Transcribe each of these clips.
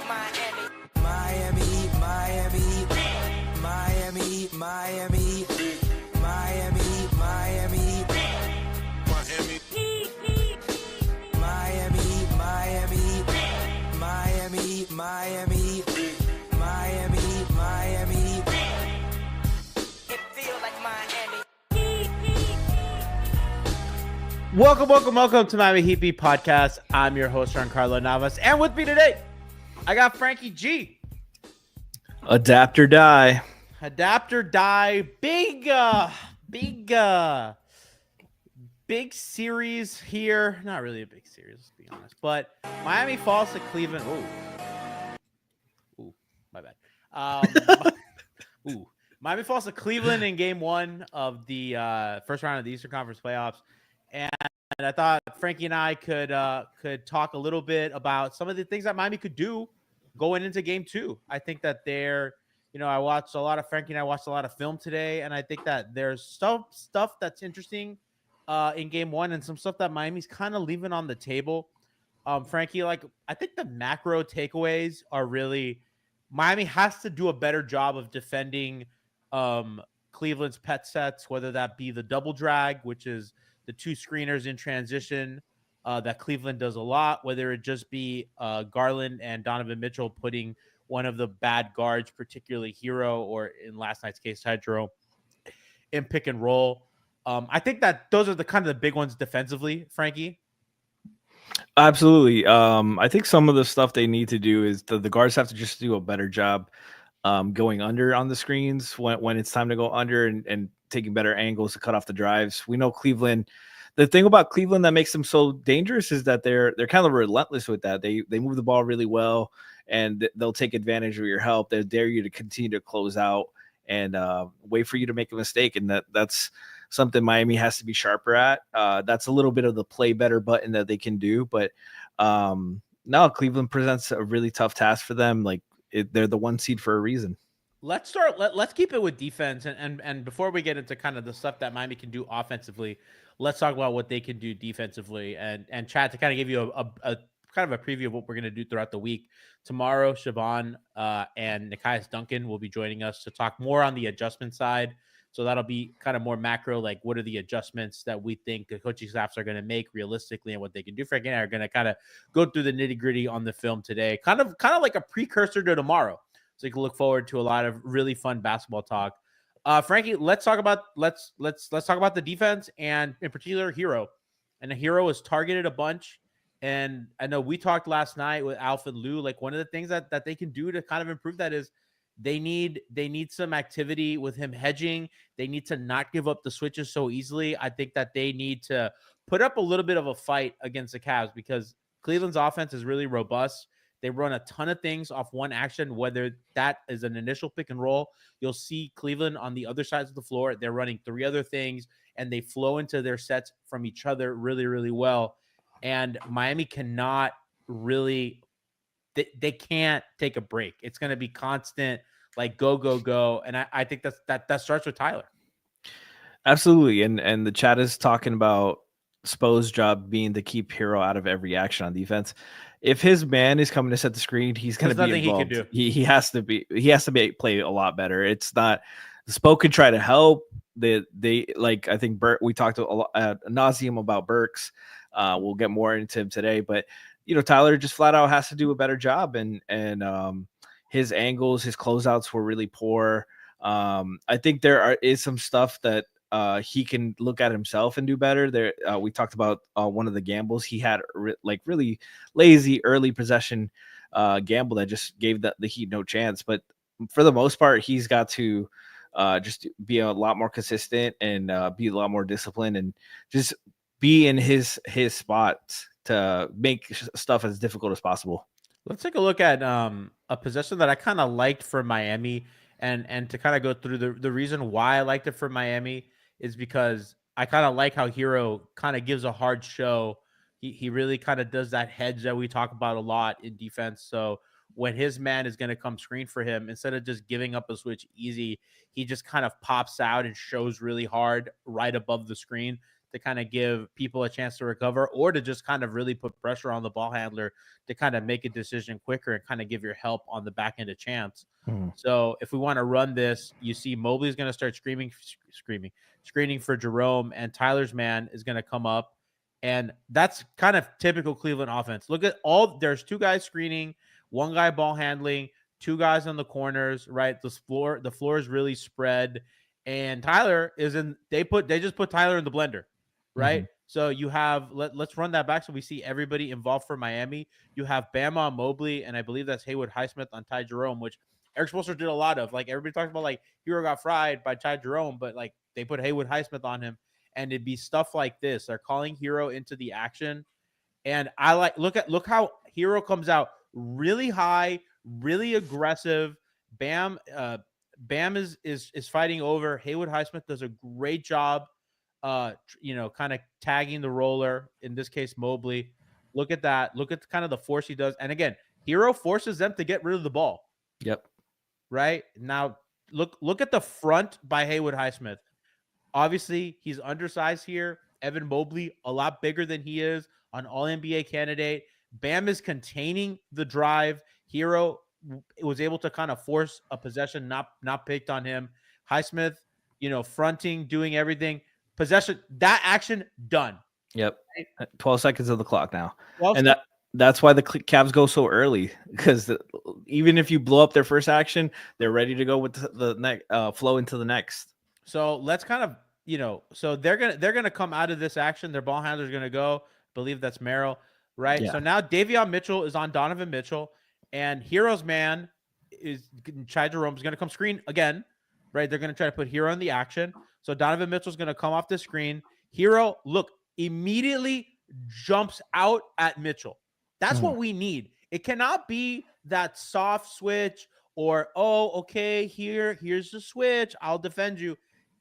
Miami, Miami, Miami, Miami, Miami, Miami, Miami, Miami, Miami, Miami, Miami, Miami. It feels like Miami. Welcome to my MHB Podcast. I'm your host, Giancarlo Navas, and with me today, I got Franky G. Adapt or die. Big series here. Not really a big series, let's be honest. But Miami falls to Cleveland. Ooh, my bad. Miami falls to Cleveland in Game 1 of the first round of the Eastern Conference playoffs, and I thought Franky and I could talk a little bit about some of the things that Miami could do going into Game 2. I think that I watched a lot of Franky and I watched a lot of film today, and I think that there's stuff that's interesting in Game 1 and some stuff that Miami's kind of leaving on the table. Franky, I think the macro takeaways are really Miami has to do a better job of defending Cleveland's pet sets, whether that be the double drag, which is the two screeners in transition that Cleveland does a lot, whether it just be Garland and Donovan Mitchell putting one of the bad guards, particularly Herro, or in last night's case, Hydro, in pick and roll. I think that those are the kind of the big ones defensively, Franky. Absolutely. I think some of the stuff they need to do is the guards have to just do a better job going under on the screens when it's time to go under and taking better angles to cut off the drives. We know Cleveland. The thing about Cleveland that makes them so dangerous is that they're kind of relentless with that. They move the ball really well, and they'll take advantage of your help. They dare you to continue to close out and wait for you to make a mistake, and that's something Miami has to be sharper at. That's a little bit of the play better button that they can do, but no, Cleveland presents a really tough task for them. They're the one seed for a reason. Let's keep it with defense, and before we get into kind of the stuff that Miami can do offensively, let's talk about what they can do defensively. And Chad, to kind of give you a kind of a preview of what we're going to do throughout the week. Tomorrow, Siobhan and Nikias Duncan will be joining us to talk more on the adjustment side. So that'll be kind of more macro, like what are the adjustments that we think the coaching staffs are going to make realistically and what they can do. Frank and I are going to kind of go through the nitty gritty on the film today, kind of like a precursor to tomorrow. So you can look forward to a lot of really fun basketball talk. Franky, let's talk about the defense and in particular Herro. And Herro was targeted a bunch. And I know we talked last night with Alf and Lou. Like one of the things that they can do to kind of improve that is they need some activity with him hedging. They need to not give up the switches so easily. I think that they need to put up a little bit of a fight against the Cavs because Cleveland's offense is really robust. They run a ton of things off one action, whether that is an initial pick and roll. You'll see Cleveland on the other sides of the floor. They're running three other things, and they flow into their sets from each other really, really well. And Miami cannot really they can't take a break. It's going to be constant, like go. And I think that starts with Tyler. Absolutely. And the chat is talking about Spo's job being to keep Herro out of every action on defense. If his man is coming to set the screen, he's going to be involved. He has to be play a lot better. It's not Spo can try to help. They I think we talked a lot ad nauseum about Burks. We'll get more into him today, but Tyler just flat out has to do a better job, and his angles, his closeouts were really poor. I think there is some stuff that he can look at himself and do better. There, we talked about one of the gambles he had, really lazy early possession gamble that just gave the Heat no chance. But for the most part, he's got to just be a lot more consistent and be a lot more disciplined and just be in his spot to make stuff as difficult as possible. Let's take a look at a possession that I kind of liked for Miami, and to kind of go through the reason why I liked it for Miami is because I kind of like how Herro kind of gives a hard show. He really kind of does that hedge that we talk about a lot in defense. So when his man is going to come screen for him, instead of just giving up a switch easy, he just kind of pops out and shows really hard right above the screen. to kind of give people a chance to recover, or to just kind of really put pressure on the ball handler to kind of make a decision quicker and kind of give your help on the back end a chance. So if we want to run this, you see Mobley's going to start screening for Jerome, and Tyler's man is going to come up. And that's kind of typical Cleveland offense. Look at there's 2 guys screening, 1 guy ball handling, 2 guys on the corners, right? The floor is really spread. And Tyler is they just put Tyler in the blender, right? So you have, let's run that back so we see everybody involved for Miami. You have Bam on Mobley, and I believe that's Haywood Highsmith on Ty Jerome, which Eric Spoelstra did a lot of. Like, everybody talks about, like, Herro got fried by Ty Jerome, but, like, they put Haywood Highsmith on him, and it'd be stuff like this. They're calling Herro into the action, and I look how Herro comes out really high, really aggressive. Bam is fighting over. Haywood Highsmith does a great job, kind of tagging the roller, in this case Mobley. Look at that. Look at kind of the force he does. And again, Herro forces them to get rid of the ball. Yep. Right now, look at the front by Haywood Highsmith. Obviously, he's undersized here. Evan Mobley, a lot bigger than he is, an All-NBA candidate. Bam is containing the drive. Herro was able to kind of force a possession, not picked on him. Highsmith, fronting, doing everything. Possession, that action, done. Yep. 12 seconds of the clock now. And that's why the Cavs go so early, because even if you blow up their first action, they're ready to go with the next flow into the next. So let's kind of, so they're gonna come out of this action. Their ball handler's gonna go. I believe that's Merrill, right? Yeah. So now Davion Mitchell is on Donovan Mitchell, and Herro's man is Ty Jerome's gonna come screen again, right? They're gonna try to put Herro in the action. So Donovan Mitchell's gonna come off the screen. Herro, look, immediately jumps out at Mitchell. That's what we need. It cannot be that soft switch or, okay, here's the switch, I'll defend you.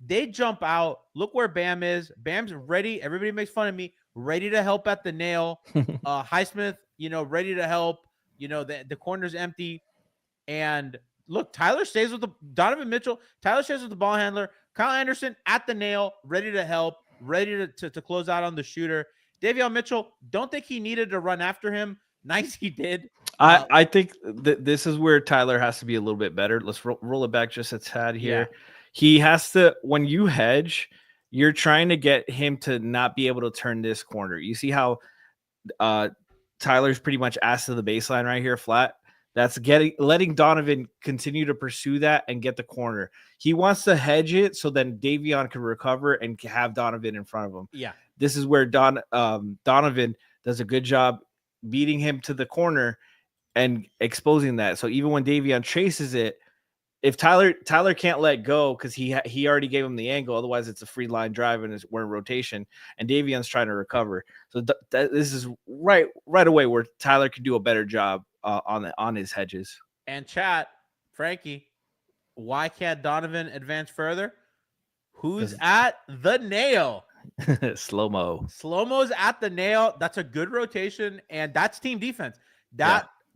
They jump out. Look where Bam is. Bam's ready. Everybody makes fun of me. Ready to help at the nail. Highsmith, ready to help. The corner's empty. And look, Tyler stays with Donovan Mitchell. Tyler stays with the ball handler. Kyle Anderson at the nail, ready to help, ready to close out on the shooter. Davion Mitchell, don't think he needed to run after him. Nice, he did. I think this is where Tyler has to be a little bit better. Let's roll it back just a tad here. Yeah. He has to, when you hedge, you're trying to get him to not be able to turn this corner. You see how Tyler's pretty much ass to the baseline right here, flat. That's letting Donovan continue to pursue that and get the corner. He wants to hedge it so then Davion can recover and have Donovan in front of him. Yeah. This is where Donovan does a good job beating him to the corner and exposing that. So even when Davion chases it, if Tyler can't let go because he already gave him the angle, otherwise it's a free line drive and we're in rotation, and Davion's trying to recover. So this is right away where Tyler can do a better job on his hedges. And chat, Franky, why can't Donovan advance further? Who's at the nail? Slow-mo's at the nail. That's a good rotation, and that's team defense.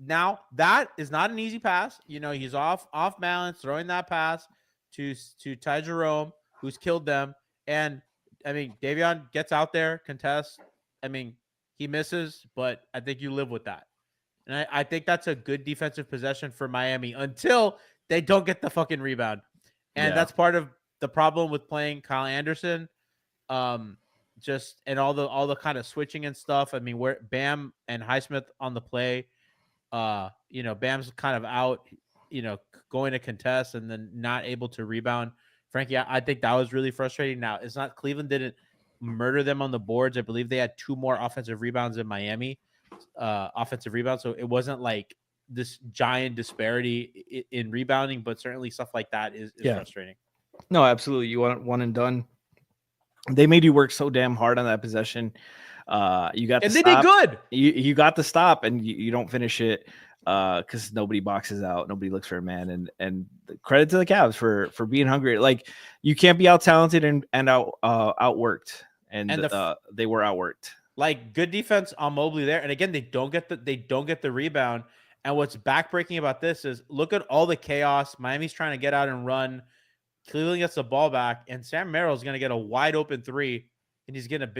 Now that is not an easy pass. He's off balance, throwing that pass to Ty Jerome, who's killed them. And I mean, Davion gets out there, contests. I mean, he misses, but I think you live with that. And I think that's a good defensive possession for Miami until they don't get the fucking rebound. And that's part of the problem with playing Kyle Anderson. And all the kind of switching and stuff. I mean, where Bam and Highsmith on the play, Bam's kind of out, going to contest and then not able to rebound. Franky, I think that was really frustrating. Now, it's not Cleveland didn't murder them on the boards. I believe they had 2 more offensive rebounds than Miami, offensive rebounds. So it wasn't like this giant disparity in rebounding, but certainly stuff like that is frustrating. No, absolutely. You want one and done. They made you work so damn hard on that possession. You got and they did good. You got the stop and you don't finish it because nobody boxes out, nobody looks for a man. And credit to the Cavs for being hungry. Like, you can't be out talented and outworked, and they were outworked. Like, good defense on Mobley there, and again they don't get the rebound. And what's backbreaking about this is look at all the chaos. Miami's trying to get out and run. Cleveland gets the ball back, and Sam Merrill's going to get a wide open 3. and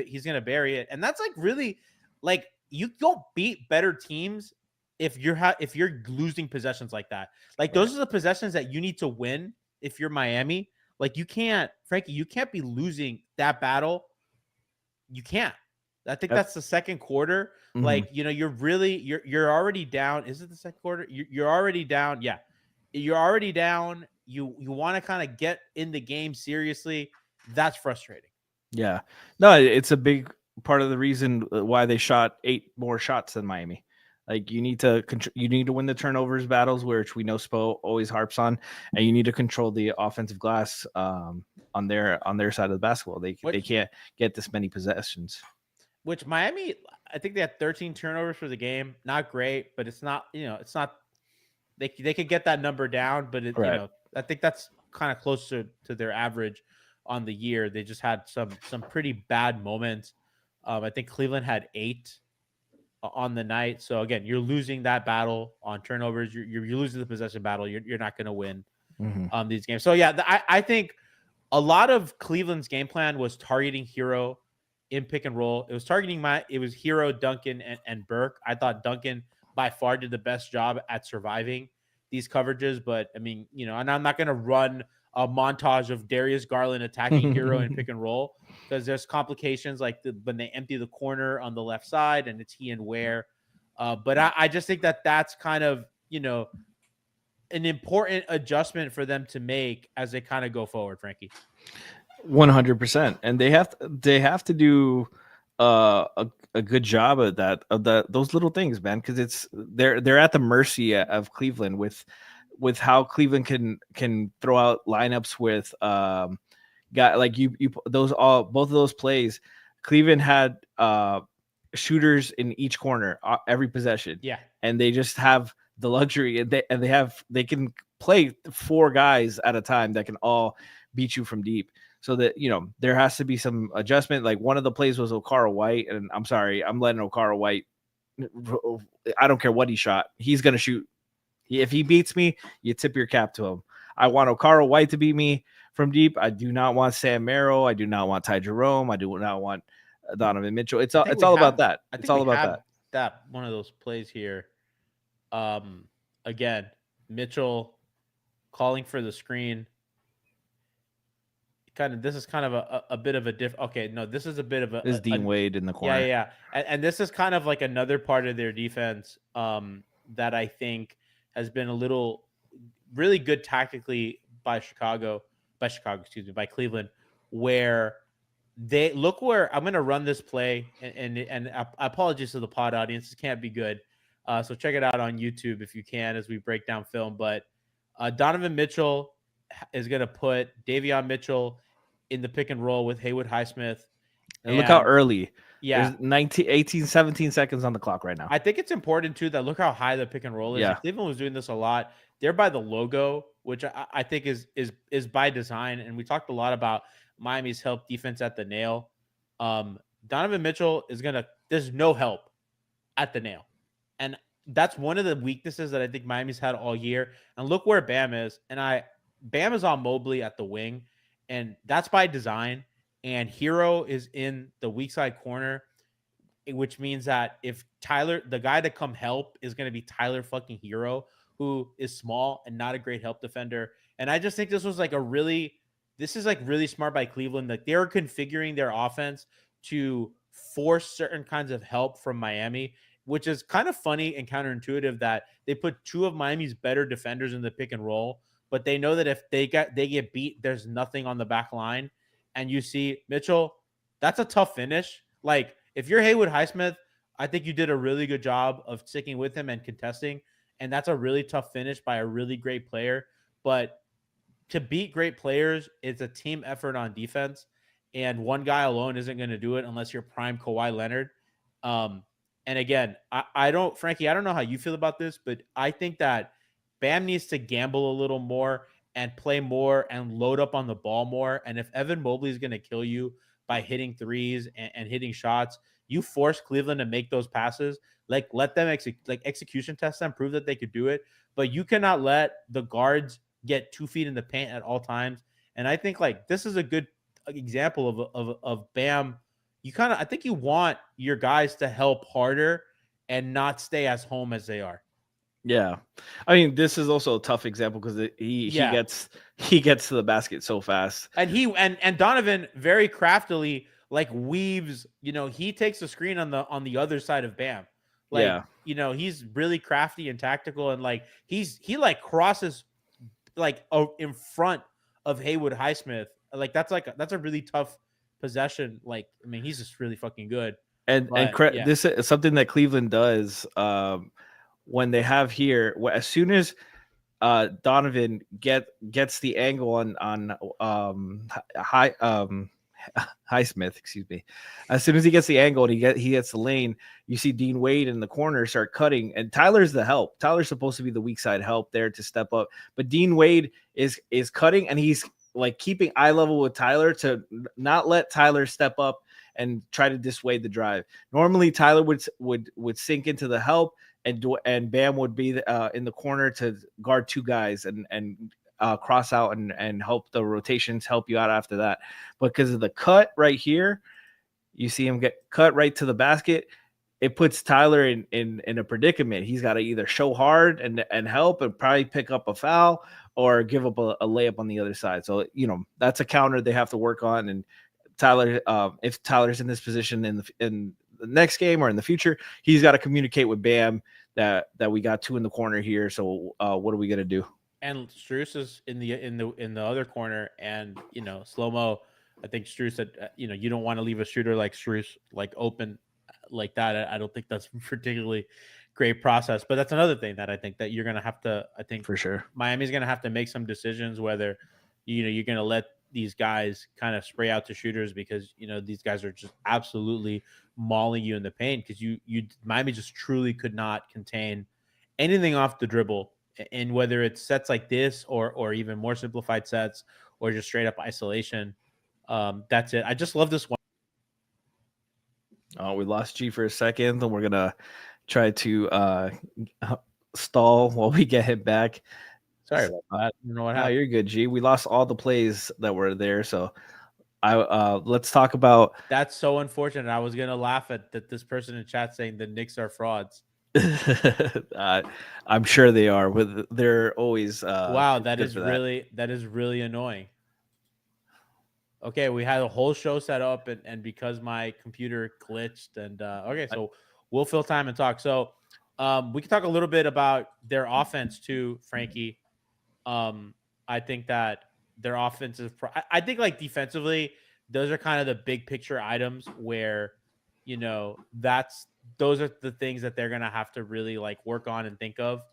he's gonna bury it. And that's like really like you don't beat better teams if you're losing possessions like that. Like those are the possessions that you need to win if you're Miami. Like you can't, Frankie, you can't be losing that battle. You can't. I think that's the second quarter. Mm-hmm. Like, you're already down. Is it the second quarter? You're already down. Yeah. You're already down. You want to kind of get in the game seriously. That's frustrating. Yeah. No, it's a big part of the reason why they shot 8 more shots than Miami. Like you need to win the turnovers battles, which we know Spo always harps on, and you need to control the offensive glass on their side of the basketball. They can't get this many possessions. Which Miami, I think they had 13 turnovers for the game. Not great, but it's not, it's not. They could get that number down, but I think that's kind of closer to their average on the year. They just had some pretty bad moments. I think Cleveland had 8 on the night. So again, you're losing that battle on turnovers. You're losing the possession battle. You're not going to win these games. So yeah, I think a lot of Cleveland's game plan was targeting Herro in pick and roll. It was targeting it was Herro, Duncan, and Burke. I thought Duncan by far did the best job at surviving these coverages. But I mean, and I'm not going to run a montage of Darius Garland attacking Herro in pick and roll because there's complications like when they empty the corner on the left side and it's he and Ware. But I just think that's kind of, an important adjustment for them to make as they kind of go forward, Frankie. 100%. And they have to do a good job of that, those little things, man, because they're at the mercy of Cleveland with how Cleveland can throw out lineups with guy like both of those plays. Cleveland had shooters in each corner every possession. Yeah. And they just have the luxury and they can play 4 guys at a time that can all beat you from deep. So that, there has to be some adjustment. Like one of the plays was Okara White, and I'm sorry, I'm letting Okara White. I don't care what he shot. He's going to shoot. If he beats me, you tip your cap to him. I want Okara White to beat me from deep. I do not want Sam Merrill. I do not want Ty Jerome. I do not want Donovan Mitchell. It's all about that. It's all about that. One of those plays here. Again, Mitchell calling for the screen. This is kind of a bit of a this is a bit of a. This is Dean Wade in the corner. Yeah. And this is kind of like another part of their defense that I think has been really good tactically by Cleveland, where they look where I'm going to run this play and apologies to the pod audience. This can't be good. So check it out on YouTube if you can, as we break down film, but Donovan Mitchell is going to put Davion Mitchell in the pick and roll with Haywood Highsmith. And look how early. Yeah. There's 18, 17 seconds on the clock right now. I think it's important, too, that look how high the pick and roll is. Yeah. Cleveland was doing this a lot. They're by the logo, which I think is by design. And we talked a lot about Miami's help defense at the nail. Donovan Mitchell there's no help at the nail. And that's one of the weaknesses that I think Miami's had all year. And look where Bam is. And Bam is on Mobley at the wing, and that's by design. And Herro is in the weak side corner, which means that if the guy to come help is going to be Tyler fucking Herro, who is small and not a great help defender. And I just think this is really smart by Cleveland. Like they're configuring their offense to force certain kinds of help from Miami, which is kind of funny and counterintuitive that they put 2 of Miami's better defenders in the pick and roll. But they know that if they get beat, there's nothing on the back line. And you see Mitchell, that's a tough finish. Like if you're Haywood Highsmith, I think you did a really good job of sticking with him and contesting. And that's a really tough finish by a really great player. But to beat great players, it's a team effort on defense. And one guy alone isn't going to do it unless you're prime Kawhi Leonard. And again, Frankie, I don't know how you feel about this, but I think that Bam needs to gamble a little more and play more and load up on the ball more. And if Evan Mobley is going to kill you by hitting threes and hitting shots, you force Cleveland to make those passes. Like let them execution test them, prove that they could do it. But you cannot let the guards get 2 feet in the paint at all times. And I think like this is a good example of Bam I think you want your guys to help harder and not stay as home as they are. Yeah, I mean, this is also a tough example because he gets to the basket so fast, and Donovan very craftily like weaves. He takes the screen on the other side of Bam. Like yeah, he's really crafty and tactical, and like he like crosses like in front of Haywood Highsmith. Like that's a really tough possession. Like I mean, he's just really fucking good. But yeah, this is something that Cleveland does when they have here. As soon as Donovan gets the angle on Highsmith, excuse me. As soon as he gets the angle and he gets the lane, you see Dean Wade in the corner start cutting, and Tyler's the help. Tyler's supposed to be the weak side help there to step up, but Dean Wade is cutting, and he's like keeping eye level with Tyler to not let Tyler step up and try to dissuade the drive. Normally, Tyler would sink into the help, and Bam would be in the corner to guard two guys and cross out and help the rotations help you out after that. But because of the cut right here, you see him get cut right to the basket. It puts Tyler in a predicament. He's got to either show hard and help and probably pick up a foul or give up a layup on the other side. So, that's a counter they have to work on. And Tyler, if Tyler's in this position in the next game or in the future, he's got to communicate with Bam that we got two in the corner here. So what are we gonna do? And Strus is in the other corner, and slow mo. I think Strus said you don't want to leave a shooter like Strus like open like that. I don't think that's particularly great process, but that's another thing that I think that you're gonna have to. I think for sure Miami's gonna have to make some decisions whether you're gonna let these guys kind of spray out to shooters because these guys are just absolutely mauling you in the paint because Miami just truly could not contain anything off the dribble, and whether it's sets like this or even more simplified sets or just straight up isolation. That's it. I just love this one. Oh, we lost G for a second, and we're gonna try to stall while we get him back. Sorry about that. I don't know what happened. You're good, G. We lost all the plays that were there, so let's talk about. That's so unfortunate. I was gonna laugh at that. This person in chat saying the Knicks are frauds. I'm sure they are. They're always. Wow, that is really annoying. Okay, we had a whole show set up, and because my computer glitched, and okay, so we'll fill time and talk. So we can talk a little bit about their offense too, Franky. I think that their offensive, I think like defensively, those are kind of the big picture items where, those are the things that they're going to have to really like work on and think of.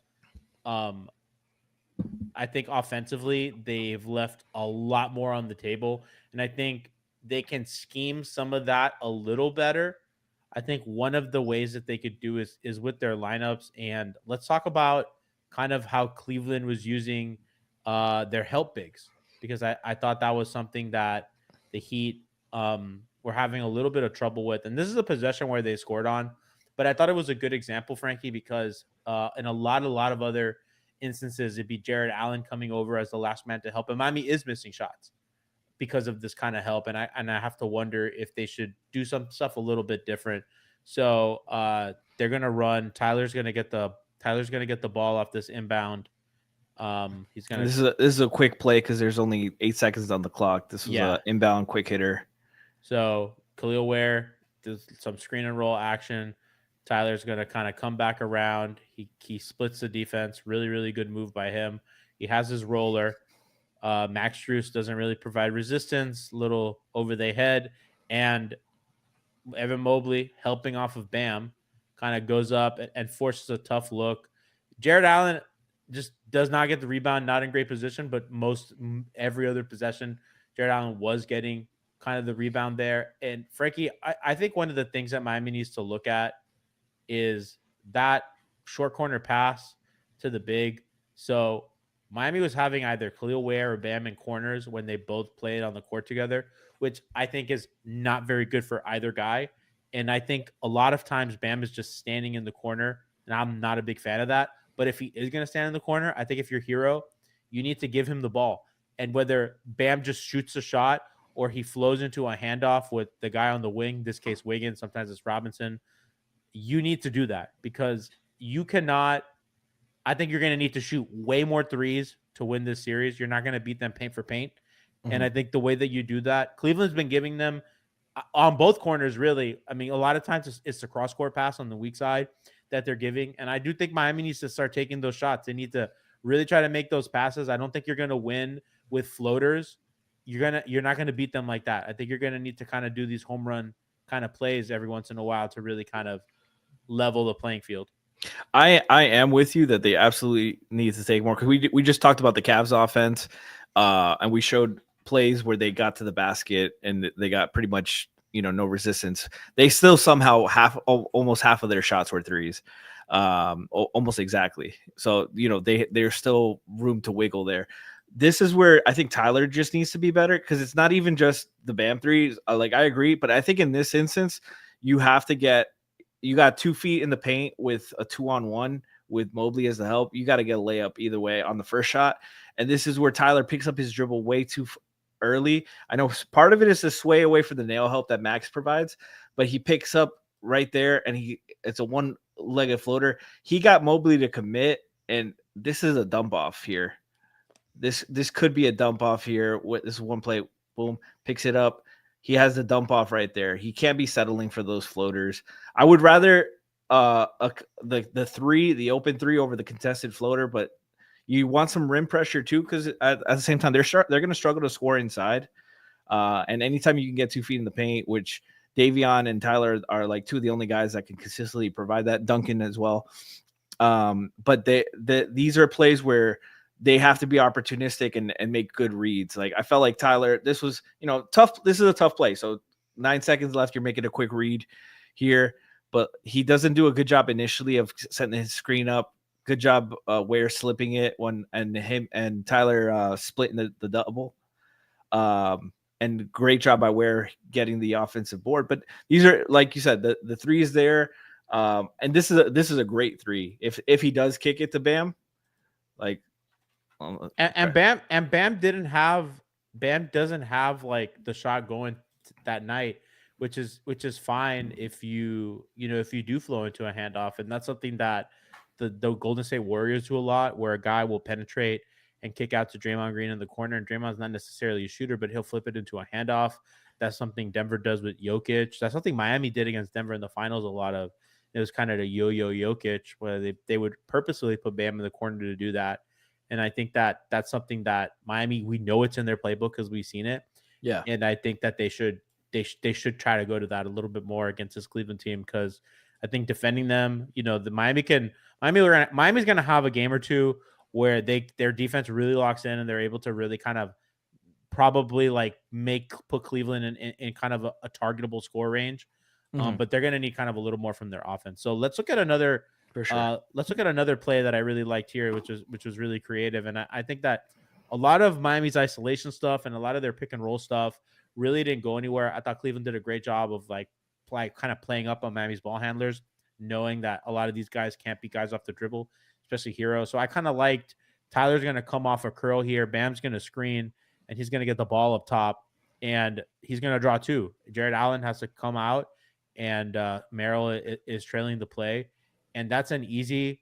I think offensively, they've left a lot more on the table, and I think they can scheme some of that a little better. I think one of the ways that they could do is with their lineups, and let's talk about kind of how Cleveland was using their help bigs, because I thought that was something that the Heat were having a little bit of trouble with. And this is a possession where they scored on, but I thought it was a good example, Franky, because in a lot of other instances, it'd be Jared Allen coming over as the last man to help. And Miami is missing shots because of this kind of help. And I have to wonder if they should do some stuff a little bit different. So they're going to run. Tyler's going to get the ball off this inbound. He's going to. This is a quick play because there's only 8 seconds on the clock. This was an inbound quick hitter. So Khalil Ware does some screen and roll action. Tyler's going to kind of come back around. He splits the defense. Really, really good move by him. He has his roller. Max Strus doesn't really provide resistance. Little over the head. And Evan Mobley, helping off of Bam, kind of goes up and forces a tough look. Jared Allen just does not get the rebound, not in great position, but every other possession, Jared Allen was getting kind of the rebound there. And Franky, I think one of the things that Miami needs to look at is that short corner pass to the big. So Miami was having either Khalil Ware or Bam in corners when they both played on the court together, which I think is not very good for either guy. And I think a lot of times Bam is just standing in the corner, and I'm not a big fan of that. But if he is going to stand in the corner, I think if you're Herro, you need to give him the ball. And whether Bam just shoots a shot or he flows into a handoff with the guy on the wing, this case Wiggins, sometimes it's Robinson, you need to do that because you cannot. I think you're going to need to shoot way more threes to win this series. You're not going to beat them paint for paint. Mm-hmm. And I think the way that you do that, Cleveland's been giving them on both corners, really. I mean, a lot of times it's the cross-court pass on the weak side that they're giving. And I do think Miami needs to start taking those shots. They need to really try to make those passes. I don't think you're going to win with floaters. You're not going to beat them like that. I think you're going to need to kind of do these home run kind of plays every once in a while to really kind of level the playing field. I am with you that they absolutely need to take more because we just talked about the Cavs offense and we showed plays where they got to the basket and they got pretty much no resistance. They still somehow almost half of their shots were threes, almost exactly. So there's still room to wiggle there. This is where I think Tyler just needs to be better because it's not even just the Bam threes. Like I agree, but I think in this instance you have to get. You got 2 feet in the paint with a 2-on-1 with Mobley as the help. You got to get a layup either way on the first shot. And this is where Tyler picks up his dribble way too early. I know part of it is to sway away from the nail help that Max provides, but he picks up right there and it's a one-legged floater. He got Mobley to commit, and this is a dump off here. This could be a dump off here. This is one play, boom, picks it up. He has the dump off right there. He can't be settling for those floaters. I would rather the open three over the contested floater, but you want some rim pressure too because at the same time they're going to struggle to score inside. And anytime you can get 2 feet in the paint, which Davion and Tyler are like two of the only guys that can consistently provide that. Duncan as well. But these are plays where they have to be opportunistic and make good reads. Like I felt like Tyler, this was, tough. This is a tough play. So 9 seconds left. You're making a quick read here, but he doesn't do a good job initially of setting his screen up. Good job. Ware slipping it and him and Tyler splitting the double. And great job by Ware getting the offensive board. But these are, like you said, the three is there. And this is a great three. If he does kick it to Bam, like, Bam doesn't have like the shot going that night, which is fine if you do flow into a handoff, and that's something that the Golden State Warriors do a lot, where a guy will penetrate and kick out to Draymond Green in the corner, and Draymond's not necessarily a shooter, but he'll flip it into a handoff. That's something Denver does with Jokic. That's something Miami did against Denver in the finals. A lot of it was kind of a yo-yo Jokic, where they would purposely put Bam in the corner to do that. And I think that that's something that Miami, we know it's in their playbook because we've seen it. Yeah. And I think that they should try to go to that a little bit more against this Cleveland team, because I think defending them, the Miami's going to have a game or two where their defense really locks in and they're able to really kind of probably like put Cleveland in kind of a targetable score range. But they're going to need kind of a little more from their offense. So let's look at another. For sure. Let's look at another play that I really liked here, which was really creative. And I think that a lot of Miami's isolation stuff and a lot of their pick and roll stuff really didn't go anywhere. I thought Cleveland did a great job of like kind of playing up on Miami's ball handlers, knowing that a lot of these guys can't be guys off the dribble, especially Herro. So I kind of liked Tyler's going to come off a curl here. Bam's going to screen, and he's going to get the ball up top, and he's going to draw two. Jared Allen has to come out, and Merrill is trailing the play. And that's an easy,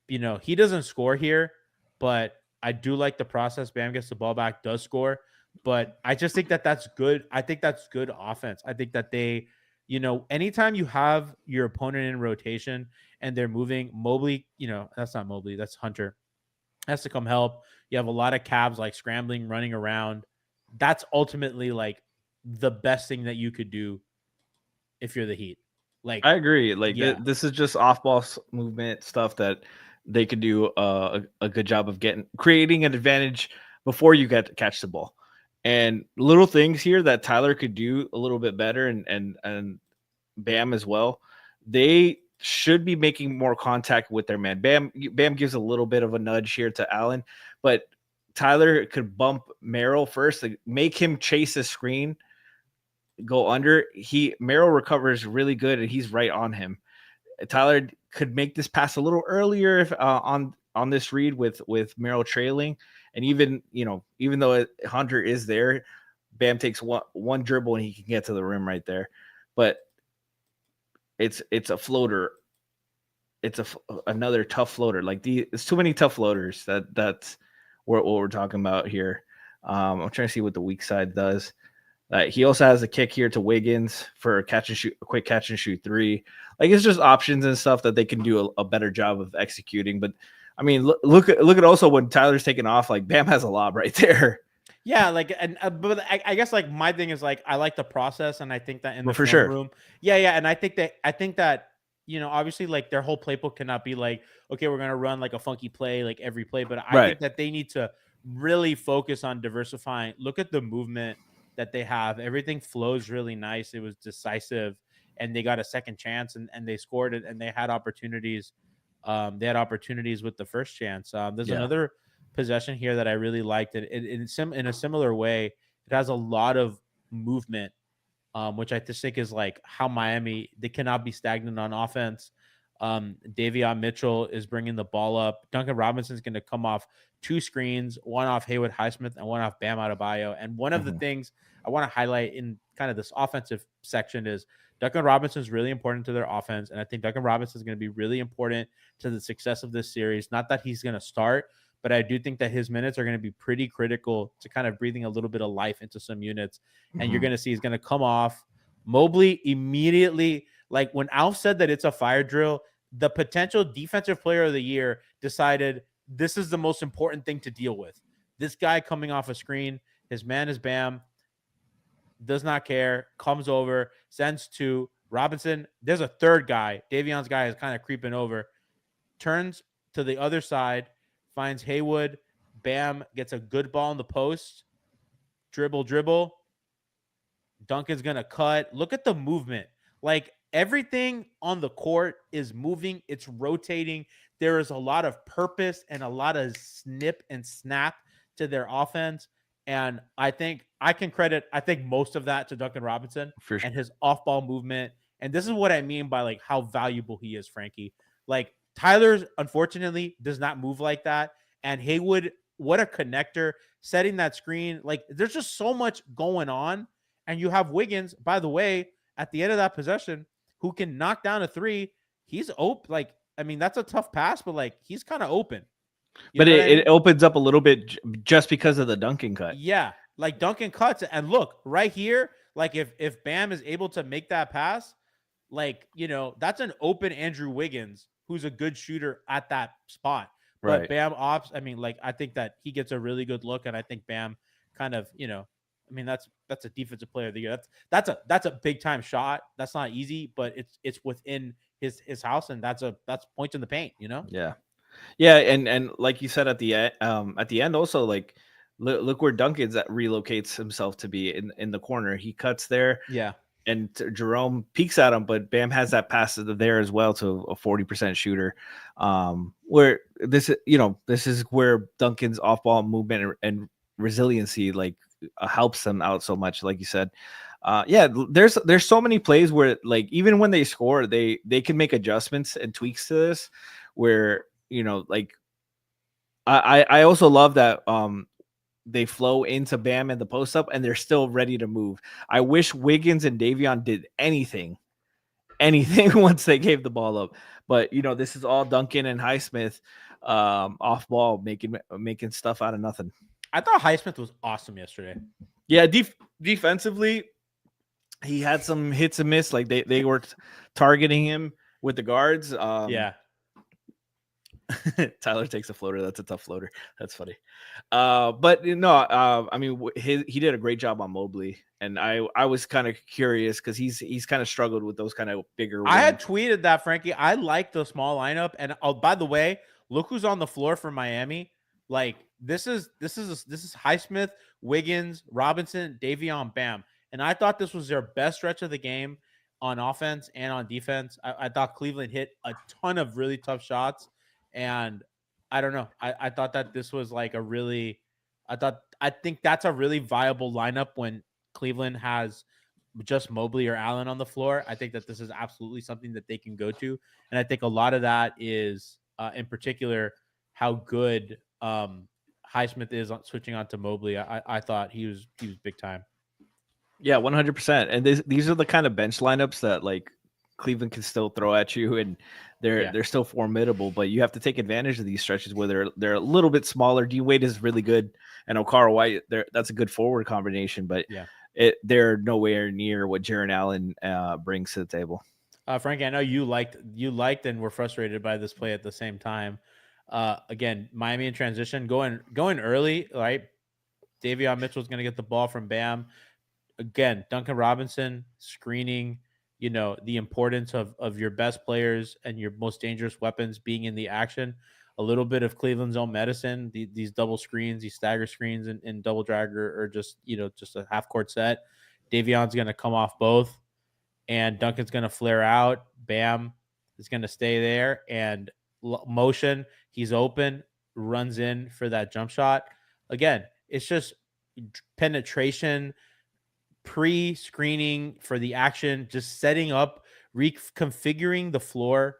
he doesn't score here, but I do like the process. Bam gets the ball back, does score, but I just think that that's good. I think that's good offense. I think that they, anytime you have your opponent in rotation and they're moving, Mobley, that's not Mobley, that's Hunter, has to come help. You have a lot of Cavs like scrambling, running around. That's ultimately like the best thing that you could do if you're the Heat. Like, I agree. Like this is just off-ball movement stuff that they could do a good job of creating an advantage before you get to catch the ball, and little things here that Tyler could do a little bit better, and Bam as well. They should be making more contact with their man. Bam gives a little bit of a nudge here to Allen, but Tyler could bump Merrill first, like, make him chase a screen, go under. Merrill recovers really good, and he's right on him. Tyler could make this pass a little earlier if, on this read with Merrill trailing, and even though Hunter is there, Bam takes one dribble and he can get to the rim right there. But it's a floater. It's another tough floater. Like it's too many tough floaters. That's what we're talking about here. I'm trying to see what the weak side does. He also has a kick here to Wiggins for a quick catch and shoot three. Like it's just options and stuff that they can do a better job of executing. But I mean, look at also when Tyler's taking off. Like Bam has a lob right there. Yeah, like but I guess like my thing is like I like the process, and I think that in the film room, yeah, and I think that obviously like their whole playbook cannot be like, okay, we're gonna run like a funky play like every play, but I think that they need to really focus on diversifying. Look at the movement that they have. Everything flows really nice. It was decisive, and they got a second chance, and they scored it, and they had opportunities. They had opportunities with the first chance. There's another possession here that I really liked. In a similar way, it has a lot of movement, which I just think is like how Miami, they cannot be stagnant on offense. Davion Mitchell is bringing the ball up. Duncan Robinson's going to come off 2 screens, one off Haywood Highsmith and one off Bam Adebayo. And one of the things I want to highlight in kind of this offensive section is Duncan Robinson is really important to their offense. And I think Duncan Robinson is going to be really important to the success of this series. Not that he's going to start, but I do think that his minutes are going to be pretty critical to kind of breathing a little bit of life into some units. And you're going to see he's going to come off. Mobley immediately, like when Alf said that it's a fire drill, the potential defensive player of the year decided this is the most important thing to deal with. This guy coming off a screen, his man is Bam, does not care, comes over, sends to Robinson. There's a third guy. Davion's guy is kind of creeping over, turns to the other side, finds Haywood. Bam gets a good ball in the post. Dribble. Duncan's going to cut. Look at the movement. Like everything on the court is moving. It's rotating. There is a lot of purpose and a lot of snip and snap to their offense. And I think I can credit, most of that to Duncan Robinson and his off-ball movement. And this is what I mean by like how valuable he is, Franky. Like Tyler's unfortunately does not move like that. And Haywood, what a connector, setting that screen. Like there's just so much going on. And you have Wiggins, by the way, at the end of that possession, who can knock down a 3. He's open. Like, I mean, that's a tough pass, but like he's kind of open. But it opens up a little bit just because of the Duncan cut. Yeah, like Duncan cuts. And look, right here, like if Bam is able to make that pass, like, that's an open Andrew Wiggins who's a good shooter at that spot. But Bam opts. I mean, like, I think that he gets a really good look, and I think Bam kind of, I mean, that's a defensive player of the year. That's a big time shot. That's not easy, but it's within his house, and that's points in the paint. Yeah, and like you said at the end also, like look where Duncan's relocates himself to be in the corner. He cuts there. Yeah. And Jerome peeks at him, but Bam has that pass there as well to a 40% shooter. Where this is where Duncan's off-ball movement and resiliency like helps them out so much, like you said. There's so many plays where like even when they score, they can make adjustments and tweaks to this. Where like I also love that they flow into Bam in the post up and they're still ready to move. I wish Wiggins and Davion did anything once they gave the ball up. But this is all Duncan and Highsmith off ball making stuff out of nothing. I thought Highsmith was awesome yesterday. Yeah, defensively, he had some hits and miss. Like they were targeting him with the guards. Yeah. Tyler takes a floater. That's a tough floater. That's funny. But I mean, he did a great job on Mobley, and I was kind of curious because he's kind of struggled with those kind of bigger wins. I had tweeted that, Franky. I like the small lineup, and by the way, look who's on the floor for Miami. Like this is Highsmith, Wiggins, Robinson, Davion, Bam, and I thought this was their best stretch of the game on offense and on defense. I thought Cleveland hit a ton of really tough shots. And I don't know. I thought that this was like I think that's a really viable lineup when Cleveland has just Mobley or Allen on the floor. I think that this is absolutely something that they can go to. And I think a lot of that is in particular how good Highsmith is on switching on to Mobley. I thought he was big time. Yeah, 100%. And these are the kind of bench lineups that like Cleveland can still throw at you, and they're still formidable. But you have to take advantage of these stretches where they're a little bit smaller. Dean Wade is really good, and Okara White, that's a good forward combination. But they're nowhere near what Jaren Allen brings to the table. Frankie, I know you liked and were frustrated by this play at the same time. Again, Miami in transition, going early, right? Davion Mitchell's going to get the ball from Bam. Again, Duncan Robinson screening, the importance of your best players and your most dangerous weapons being in the action. A little bit of Cleveland's own medicine, these double screens, these stagger screens and double drag or just, just a half court set. Davion's going to come off both, and Duncan's going to flare out. Bam is going to stay there, and motion, he's open, runs in for that jump shot. Again, it's just penetration, pre-screening for the action, just setting up, reconfiguring the floor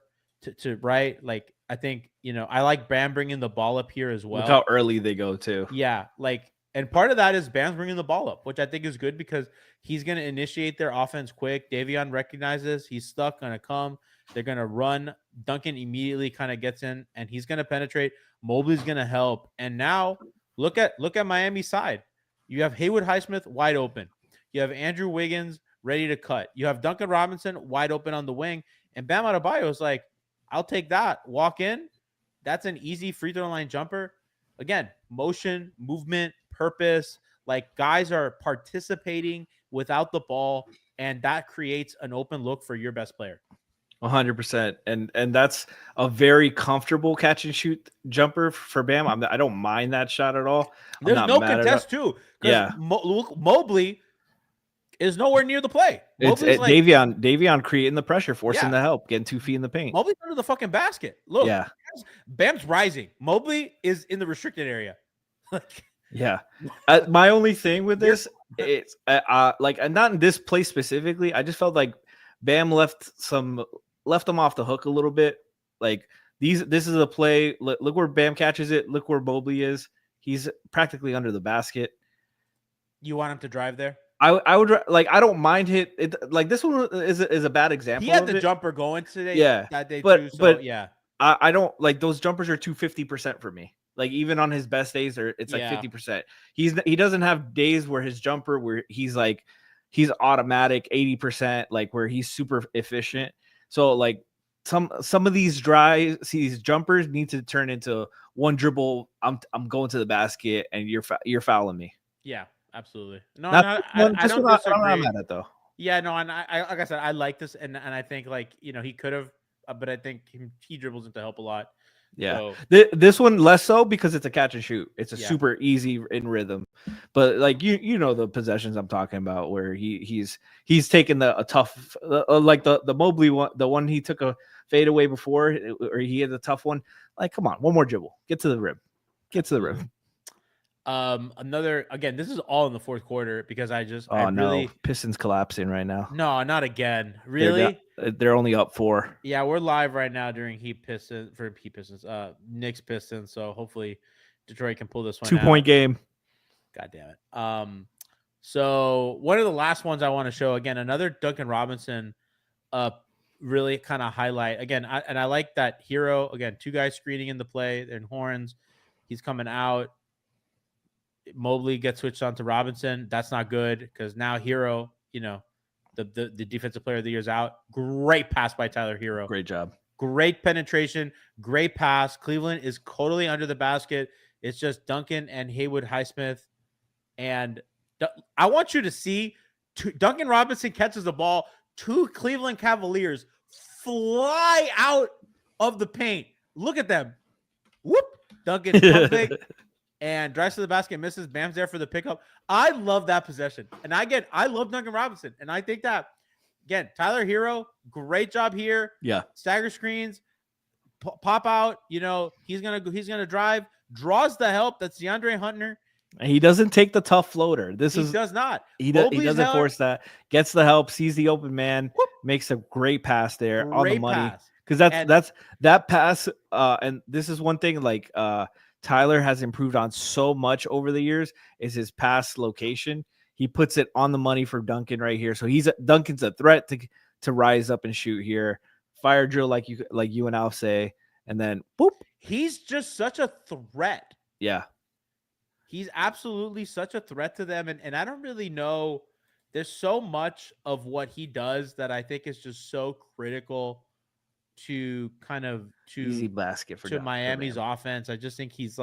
to right. Like, I think, I like Bam bringing the ball up here as well. Look how early they go too. Yeah. Like, and part of that is Bam's bringing the ball up, which I think is good because he's going to initiate their offense quick. Davion recognizes he's stuck, going to come. They're going to run. Duncan immediately kind of gets in, and he's going to penetrate. Mobley's going to help. And now look at Miami's side. You have Haywood Highsmith wide open. You have Andrew Wiggins ready to cut. You have Duncan Robinson wide open on the wing. And Bam Adebayo is like, I'll take that. Walk in. That's an easy free throw line jumper. Again, motion, movement, purpose. Like, guys are participating without the ball, and that creates an open look for your best player. 100%. And that's a very comfortable catch and shoot jumper for Bam. I don't mind that shot at all. There's no contest too. Yeah. Mobley is nowhere near the play. It's like, Davion creating the pressure, forcing the help, getting 2 feet in the paint. Mobley's under the fucking basket. Look, Bam's rising. Mobley is in the restricted area. My only thing with this, it's like, and not in this play specifically. I just felt like Bam left them off the hook a little bit. Like, this is a play. Look where Bam catches it. Look where Mobley is. He's practically under the basket. You want him to drive there? I would like. I don't mind it. Like, this one is a bad example. He had the jumper going today. That day but, too. So, but I don't like those jumpers are 250% for me. Like, even on his best days, it's like 50%. He doesn't have days where his jumper where he's automatic 80%, like where he's super efficient. So like some of these jumpers need to turn into one dribble. I'm going to the basket and you're fouling me. Yeah, absolutely. No, I don't disagree. I'm at it though. Yeah, no, and I like I said, I like this, and I think, like, he could have, but I think he dribbles into help a lot. Yeah, so, this one less so because it's a catch and shoot. It's a super easy in rhythm, but like you know the possessions I'm talking about where he's taken a tough like the Mobley one, the one he took a fadeaway before, or he had a tough one. Like, come on, one more dribble, get to the rim. Another, again, this is all in the fourth quarter because Pistons collapsing right now. No, not again. Really? They're only up 4. Yeah, we're live right now during Knicks Pistons. So hopefully Detroit can pull this one 2-point game. God damn it. So one of the last ones I want to show, again, another Duncan Robinson really kind of highlight. Again, I like that Herro, again, 2 guys screening in the play. They're in horns. He's coming out. Mobley gets switched on to Robinson. That's not good because now Herro, the defensive player of the year is out. Great pass by Tyler Herro. Great job. Great penetration. Great pass. Cleveland is totally under the basket. It's just Duncan and Haywood Highsmith. And I want you to see Duncan Robinson catches the ball. 2 Cleveland Cavaliers fly out of the paint. Look at them. Whoop. Duncan pumping. And drives to the basket, misses. Bam's there for the pickup. I love that possession. And I love Duncan Robinson. And I think that, again, Tyler Herro, great job here. Yeah. Stagger screens, pop out. He's gonna drive, draws the help. That's DeAndre Hunter. He doesn't take the tough floater. He does not. He doesn't force that. Gets the help, sees the open man, makes a great pass there on the money. Because that's that pass. And this is one thing like Tyler has improved on so much over the years is his pass location. He puts it on the money for Duncan right here. So Duncan's a threat to rise up and shoot here. Fire drill like you and Alf say, and then boop. He's just such a threat. Yeah. He's absolutely such a threat to them. And I don't really know. There's so much of what he does that I think is just so critical to easy basket to Miami's offense. I just think he's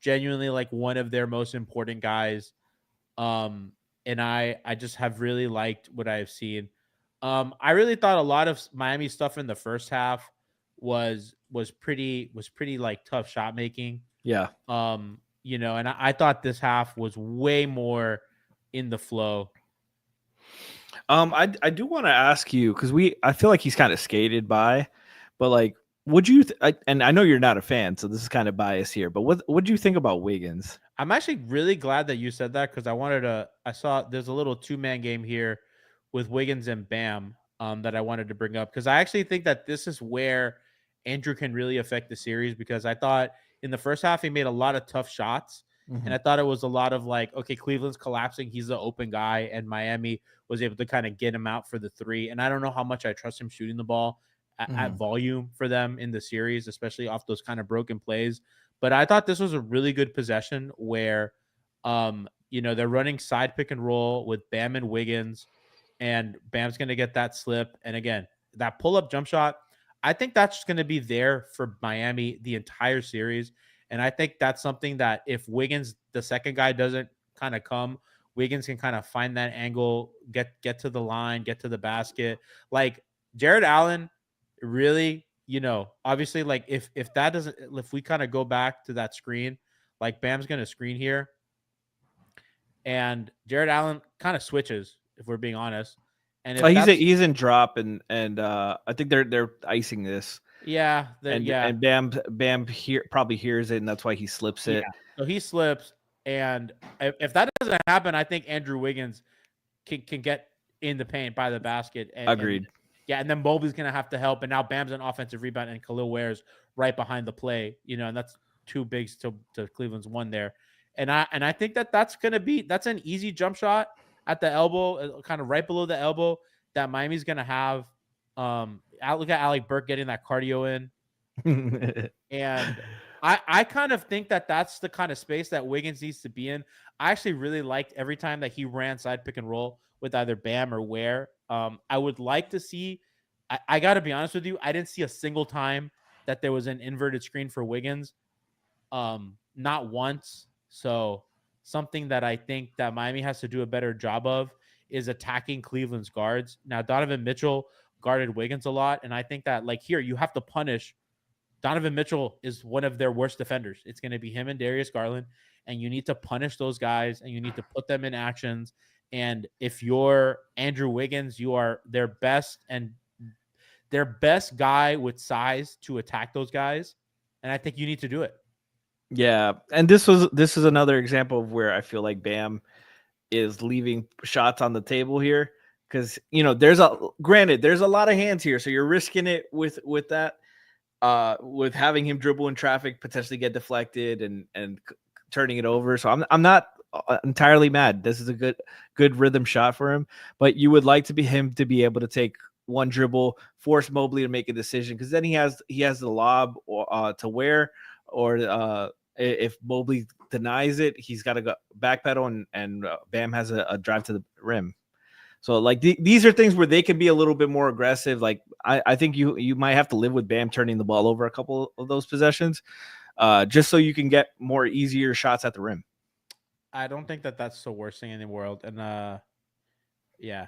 genuinely like one of their most important guys. And I just have really liked what I've seen. I really thought a lot of Miami stuff in the first half was pretty like tough shot making. Yeah. And I thought this half was way more in the flow. I do want to ask you, because I feel like he's kind of skated by, but like, would you and I know you're not a fan, so this is kind of biased here, but what do you think about Wiggins? I'm actually really glad that you said that, because I saw there's a little 2-man game here with Wiggins and Bam that I wanted to bring up, because I actually think that this is where Andrew can really affect the series, because I thought in the first half he made a lot of tough shots. Mm-hmm. And I thought it was a lot of like, okay, Cleveland's collapsing. He's the open guy. And Miami was able to kind of get him out for the 3. And I don't know how much I trust him shooting the ball at volume for them in the series, especially off those kind of broken plays. But I thought this was a really good possession where, they're running side pick and roll with Bam and Wiggins, and Bam's going to get that slip. And again, that pull-up jump shot, I think that's going to be there for Miami the entire series. And I think that's something that if Wiggins, the second guy, doesn't kind of come, Wiggins can kind of find that angle, get to the line, get to the basket. Like Jared Allen, really, obviously, like if we kind of go back to that screen, like Bam's going to screen here, and Jared Allen kind of switches, if we're being honest. And he's in drop, and I think they're icing this. Yeah, and Bam probably hears it, and that's why he slips it. Yeah. So he slips, and if that doesn't happen, I think Andrew Wiggins can get in the paint by the basket. Agreed. And then Mobley's gonna have to help, and now Bam's an offensive rebound, and Khalil Ware's right behind the play. And that's 2 bigs to Cleveland's 1 there. And I think that's an easy jump shot at the elbow, kind of right below the elbow, that Miami's gonna have. Look at Alec Burke getting that cardio in. And I kind of think that that's the kind of space that Wiggins needs to be in. I actually really liked every time that he ran side pick and roll with either Bam or Ware. I would like to see, I got to be honest with you, I didn't see a single time that there was an inverted screen for Wiggins. Not once. So something that I think that Miami has to do a better job of is attacking Cleveland's guards. Now, Donovan Mitchell guarded Wiggins a lot, and I think that, like, here you have to punish. Donovan Mitchell is one of their worst defenders. It's going to be him and Darius Garland, and you need to punish those guys, and you need to put them in actions. And if you're Andrew Wiggins, you are their best guy with size to attack those guys, and I think you need to do it. Yeah, and this is another example of where I feel like Bam is leaving shots on the table here, because there's a lot of hands here, so you're risking it with that, with having him dribble in traffic, potentially get deflected and turning it over. So I'm not entirely mad. This is a good rhythm shot for him, but you would like to be able to take one dribble, force Mobley to make a decision, because then he has the lob to Ware, or if Mobley denies it, he's got to go backpedal, and Bam has a drive to the rim. So like these are things where they can be a little bit more aggressive. Like I think you might have to live with Bam turning the ball over a couple of those possessions, just so you can get more easier shots at the rim. I don't think that that's the worst thing in the world. And yeah.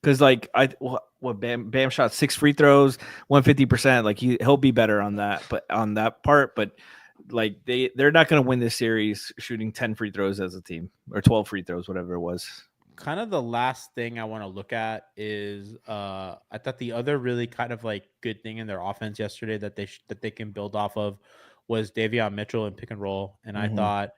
Because like Bam shot 6 free throws, 150%. Like he'll be better on that, but like they're not going to win this series shooting 10 free throws as a team, or 12 free throws, whatever it was. Kind of the last thing I want to look at is I thought the other really kind of like good thing in their offense yesterday that they can build off of was Davion Mitchell and pick and roll. And I thought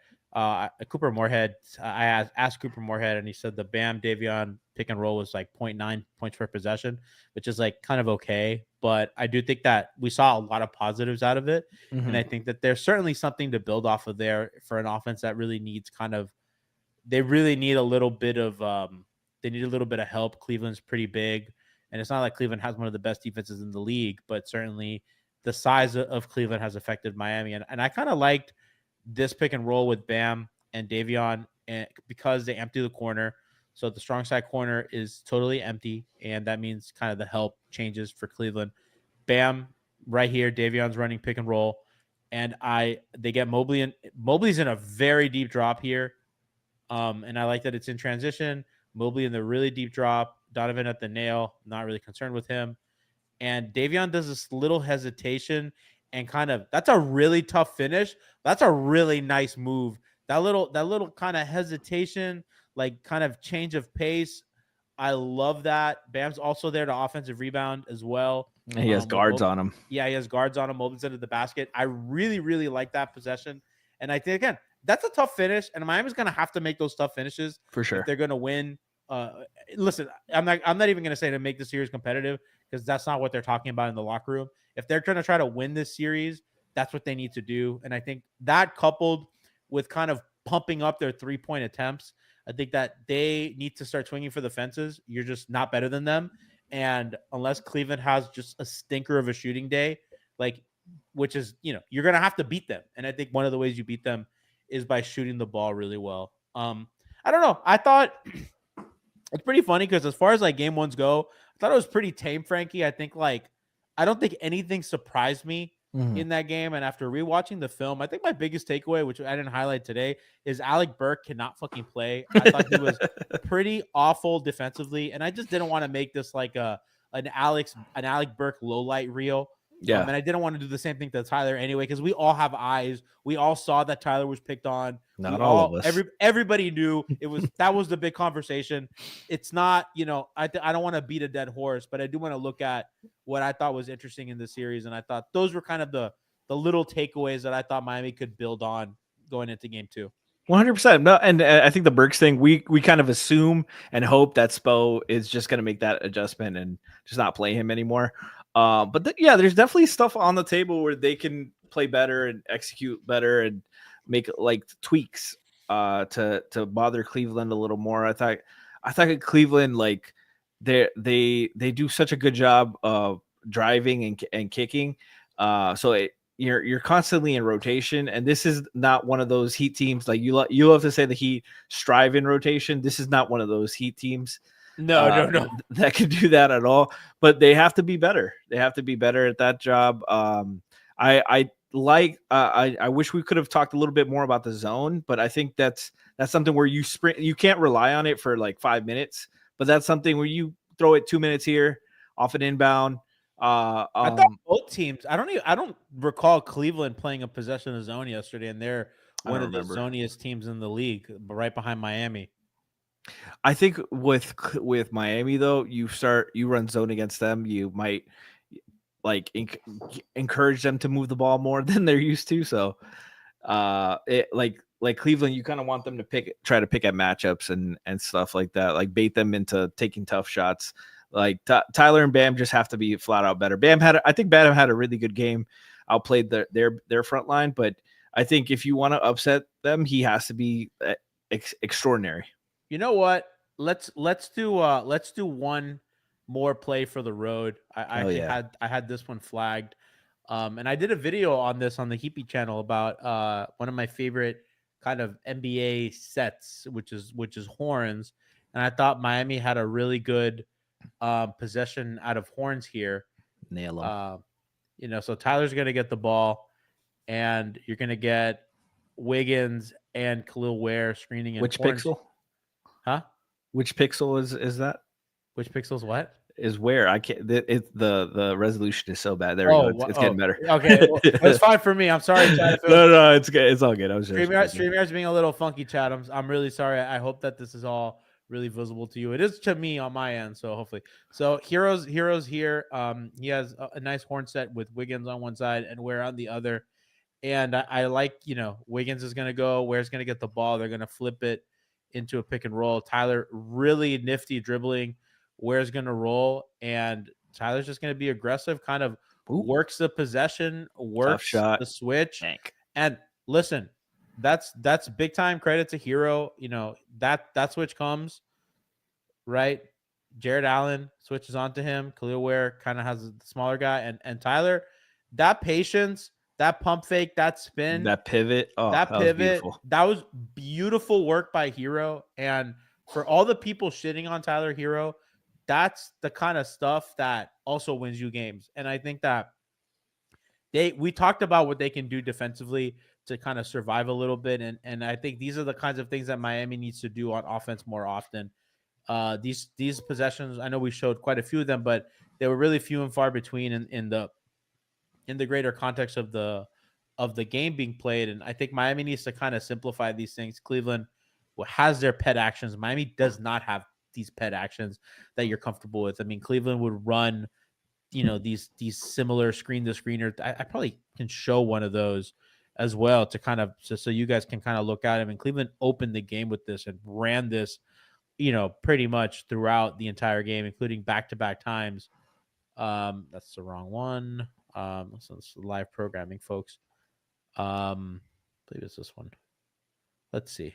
Cooper Moorhead, I asked Cooper Moorhead, and he said the Bam Davion pick and roll was like 0.9 points per possession, which is like kind of okay. But I do think that we saw a lot of positives out of it. And I think that there's certainly something to build off of there for an offense that really needs kind of they really need a little bit of help. Cleveland's pretty big, and it's not like Cleveland has one of the best defenses in the league, but certainly the size of Cleveland has affected Miami. And I kind of liked this pick and roll with Bam and Davion, and because they empty the corner. So the strong side corner is totally empty, and that means kind of the help changes for Cleveland. Bam right here, Davion's running pick and roll, and they get Mobley, and Mobley's in a very deep drop here. And I like that it's in transition. Mobley in the really deep drop, Donovan at the nail, not really concerned with him. And Davion does this little hesitation and that's a really tough finish. That's a really nice move. That little kind of hesitation, like kind of change of pace. I love that. Bam's also there to offensive rebound as well. And he has guards on him. Yeah, he has guards on him. Mobley's into the basket. I really, really like that possession. And I think, again, that's a tough finish, and Miami's going to have to make those tough finishes for sure if they're going to win. Listen, I'm not even going to say to make the series competitive, because that's not what they're talking about in the locker room. If they're going to try to win this series, that's what they need to do. And I think that, coupled with kind of pumping up their 3-point attempts, I think that they need to start swinging for the fences. You're just not better than them. And unless Cleveland has just a stinker of a shooting day, which is, you're going to have to beat them. And I think one of the ways you beat them is by shooting the ball really well. I don't know. I thought it's pretty funny because as far as game ones go, I thought it was pretty tame, Franky. I think I don't think anything surprised me in that game. And after rewatching the film, I think my biggest takeaway, which I didn't highlight today, is Alec Burke cannot fucking play. I thought he was pretty awful defensively, and I just didn't want to make this an Alec Burke low light reel. Yeah. And I didn't want to do the same thing to Tyler anyway, because we all have eyes. We all saw that Tyler was picked on. Not all of us. Everybody knew that was the big conversation. It's not, I don't want to beat a dead horse, but I do want to look at what I thought was interesting in the series. And I thought those were kind of the little takeaways that I thought Miami could build on going into game 2. 100%. No, and I think the Burks thing, we kind of assume and hope that Spo is just going to make that adjustment and just not play him anymore. But there's definitely stuff on the table where they can play better and execute better and make tweaks to bother Cleveland a little more. I thought Cleveland, they do such a good job of driving and kicking. You're constantly in rotation, and this is not one of those Heat teams. You love to say the Heat strive in rotation. This is not one of those Heat teams. No. That can do that at all, but they have to be better. They have to be better at that job. I wish we could have talked a little bit more about the zone, but I think that's something where you sprint. You can't rely on it for 5 minutes, but that's something where you throw it 2 minutes here off an inbound. I thought both teams. I don't recall Cleveland playing a possession of zone yesterday, and they're one of the zoniest teams in the league, but right behind Miami. I think with Miami though, you run zone against them, you might encourage them to move the ball more than they're used to. So, Cleveland, you kind of want them to try to pick at matchups and stuff like that, bait them into taking tough shots. Tyler and Bam just have to be flat out better. I think Bam had a really good game, outplayed their front line, but I think if you want to upset them, he has to be extraordinary. You know what? Let's do one more play for the road. I had this one flagged, and I did a video on this on the Heapy channel about one of my favorite kind of NBA sets, which is horns, and I thought Miami had a really good possession out of horns here. Nail them. So Tyler's gonna get the ball, and you're gonna get Wiggins and Khalil Ware screening in which horns. Pixel? Huh? Which pixel is that? Which pixel is what? Is where I can't. The resolution is so bad. There we go. It's getting better. Okay, well, it's fine for me. I'm sorry, Chad. No, it's good. It's all good. I was just StreamYard's being a little funky, Chad. I'm really sorry. I hope that this is all really visible to you. It is to me on my end, so hopefully. So Hero's here. He has a nice horn set with Wiggins on one side and Ware on the other. And I like, Wiggins is gonna go. Ware's gonna get the ball. They're gonna flip it into a pick and roll. Tyler really nifty dribbling. Ware's going to roll, and Tyler's just going to be aggressive, kind of works the possession, works the switch. Tank. And listen, that's big time credit to Herro. You know, that switch comes, right? Jared Allen switches onto him. Khalil Ware kind of has the smaller guy, and Tyler, that patience, that pump fake, that spin, that pivot, that was pivot, beautiful. that was beautiful work by Herro. And for all the people shitting on Tyler Herro, that's the kind of stuff that also wins you games. And I think that we talked about what they can do defensively to kind of survive a little bit. And I think these are the kinds of things that Miami needs to do on offense more often. These possessions, I know we showed quite a few of them, but they were really few and far between in the greater context of the game being played. And I think Miami needs to kind of simplify these things. Cleveland has their pet actions. Miami does not have these pet actions that you're comfortable with. I mean, Cleveland would run, you know, these similar screen to screener. I probably can show one of those as well to kind of so you guys can kind of look at him. And Cleveland opened the game with this and ran this, you know, pretty much throughout the entire game, including back-to-back times. That's the wrong one. So it's live programming, folks. I believe it's this one. Let's see.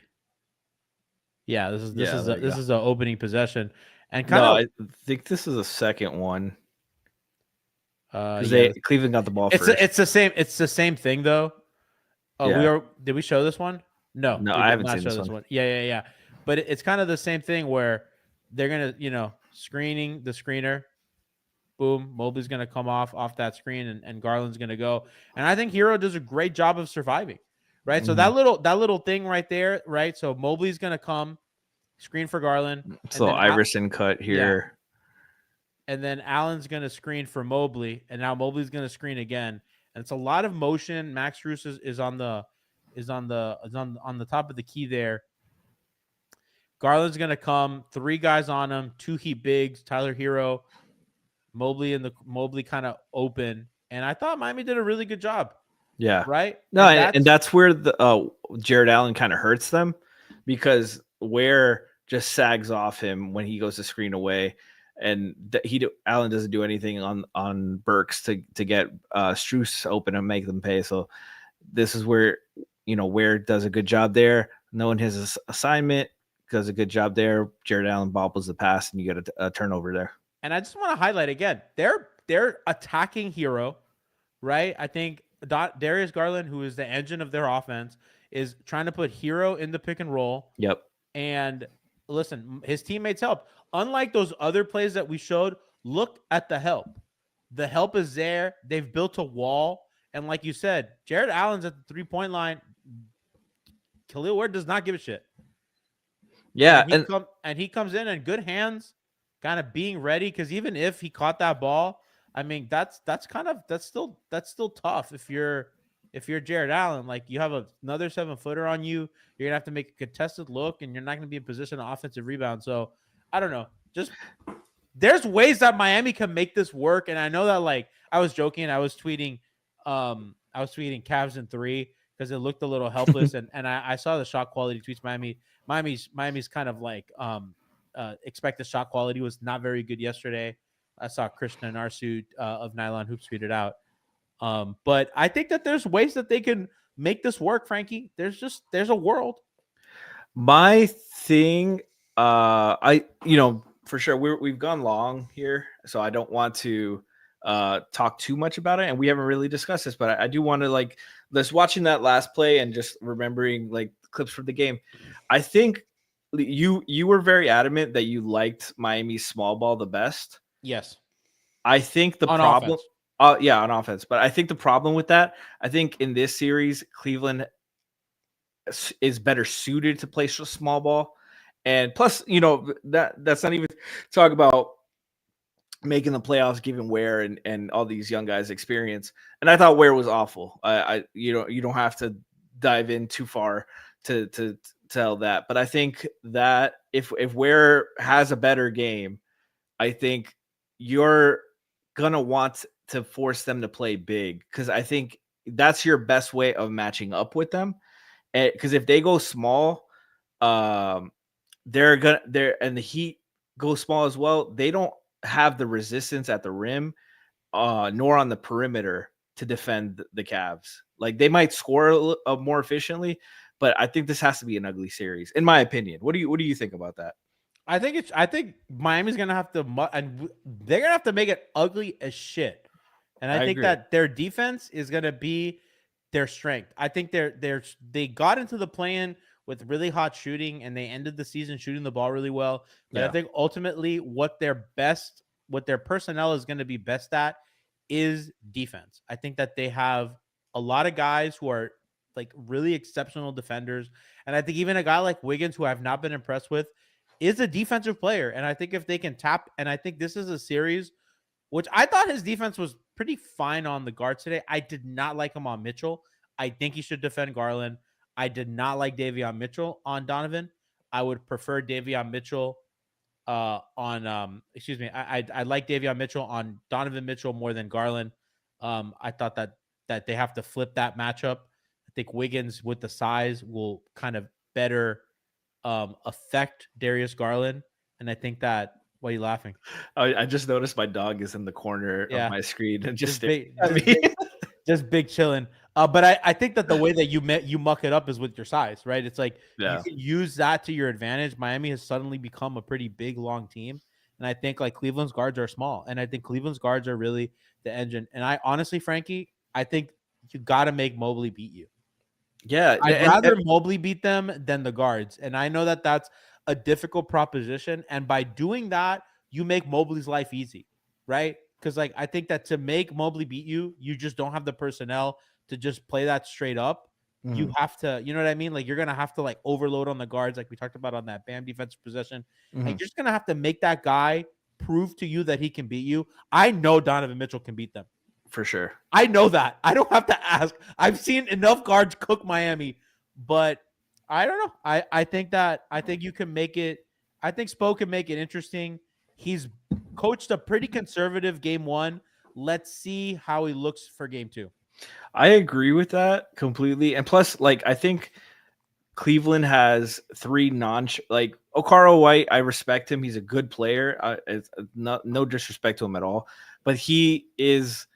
Yeah, this is the opening possession, and I think this is the second one. Because Cleveland got the ball first. It's the same thing though. Oh, yeah. Did we show this one? No, I haven't seen this one. Yeah. But it's kind of the same thing where they're gonna, you know, screening the screener. Boom, Mobley's gonna come off that screen, and Garland's gonna go. And I think Herro does a great job of surviving, right? Mm-hmm. So that little thing right there, right? So Mobley's gonna come, screen for Garland. So Iverson cut here. Yeah. And then Allen's going to screen for Mobley, and now Mobley's going to screen again. And it's a lot of motion. Max Strus is on the top of the key there. Garland's going to come, 3 guys on him, 2 heat bigs, Tyler Herro, Mobley kind of open. And I thought Miami did a really good job. Yeah. Right? No, and that's where the Jared Allen kind of hurts them, because Ware just sags off him when he goes to screen away. And Allen doesn't do anything on Burks to get Strus open and make them pay. So this is where, you know, Ware does a good job there, knowing his assignment, does a good job there. Jared Allen bobbles the pass, and you get a turnover there. And I just want to highlight again, they're attacking Herro, right? I think Darius Garland, who is the engine of their offense, is trying to put Herro in the pick and roll. Yep. And listen, his teammates help. Unlike those other plays that we showed, look at the help. The help is there. They've built a wall. And like you said, Jared Allen's at the 3-point line. Khalil Ware does not give a shit. Yeah. And he comes in good hands, kind of being ready. Because even if he caught that ball, I mean, that's still tough. If you're Jared Allen, like, you have another 7-footer on you, you're gonna have to make a contested look, and you're not gonna be in position of offensive rebound. So I don't know. Just there's ways that Miami can make this work. And I know that, like, I was joking. I was tweeting Cavs in 3 because it looked a little helpless. and I saw the shot quality tweets. Miami's kind of like expected shot quality was not very good yesterday. I saw Krishna Narsu of Nylon Hoops tweeted out. But I think that there's ways that they can make this work, Franky. There's a world. My thing, for sure we've gone long here, so I don't want to talk too much about it, and we haven't really discussed this, but I do want to, like, just watching that last play and just remembering, like, clips from the game. I think you were very adamant that you liked Miami's small ball the best. Yes. I think the problem, on offense, but I think the problem with that, I think in this series, Cleveland is better suited to play small ball. And plus, you know, that's not even talk about making the playoffs, given Ware and all these young guys experience. And I thought Ware was awful. You don't have to dive in too far to tell that. But I think that if Ware has a better game, I think you're gonna want to force them to play big, because I think that's your best way of matching up with them. Because if they go small, and the Heat go small as well, they don't have the resistance at the rim, nor on the perimeter to defend the Cavs. Like, they might score more efficiently, But I think this has to be an ugly series, in my opinion. What do you think about that? I think Miami's gonna have to, and they're gonna have to make it ugly as shit. And I think agree. that their defense is gonna be their strength. I think they got into the play-in with really hot shooting, and they ended the season shooting the ball really well. But I think ultimately what their personnel is going to be best at is defense. I think that they have a lot of guys who are like really exceptional defenders. And I think even a guy like Wiggins, who I've not been impressed with, is a defensive player. And I think if they can tap, and I think this is a series, which I thought his defense was pretty fine on the guards today. I did not like him on Mitchell. I think he should defend Garland. I did not like Davion Mitchell on Donovan. I would prefer Davion Mitchell on excuse me. I like Davion Mitchell on Donovan Mitchell more than Garland. I thought that they have to flip that matchup. I think Wiggins with the size will kind of better affect Darius Garland. And I think that, why are you laughing? I just noticed my dog is in the corner of my screen and just big chilling. But I think that the way that you muck it up is with your size, right? It's like you can use that to your advantage. Miami has suddenly become a pretty big, long team. And I think like Cleveland's guards are small. And I think Cleveland's guards are really the engine. And I honestly, Franky, I think you got to make Mobley beat you. Yeah. I'd rather Mobley beat them than the guards. And I know that that's a difficult proposition. And by doing that, you make Mobley's life easy, right? Because like I think that to make Mobley beat you, you just don't have the personnel to just play that straight up. Mm-hmm. You have to, you know what I mean? Like you're gonna have to like overload on the guards, like we talked about on that Bam defensive possession. Mm-hmm. And you're just gonna have to make that guy prove to you that he can beat you. I know Donovan Mitchell can beat them. For sure. I know that. I don't have to ask. I've seen enough guards cook Miami, but I don't know. I think you can make it. I think Spo can make it interesting. He's coached a pretty conservative game one. Let's see how he looks for game two. I agree with that completely. And plus, like, I think Cleveland has three like Okaro White. I respect him. He's a good player. It's no disrespect to him at all, but he is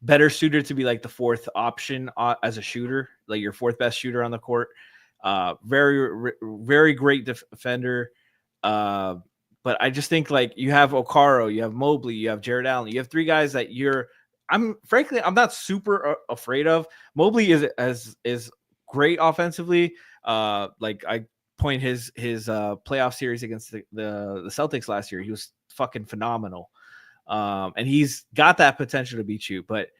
better suited to be like the fourth option as a shooter, like your fourth best shooter on the court. Very, very great defender. But I just think like you have Okaro, you have Mobley, you have Jared Allen, you have three guys that I'm not super afraid of. Mobley is great offensively. Like I point his playoff series against the Celtics last year, he was fucking phenomenal. And he's got that potential to beat you. But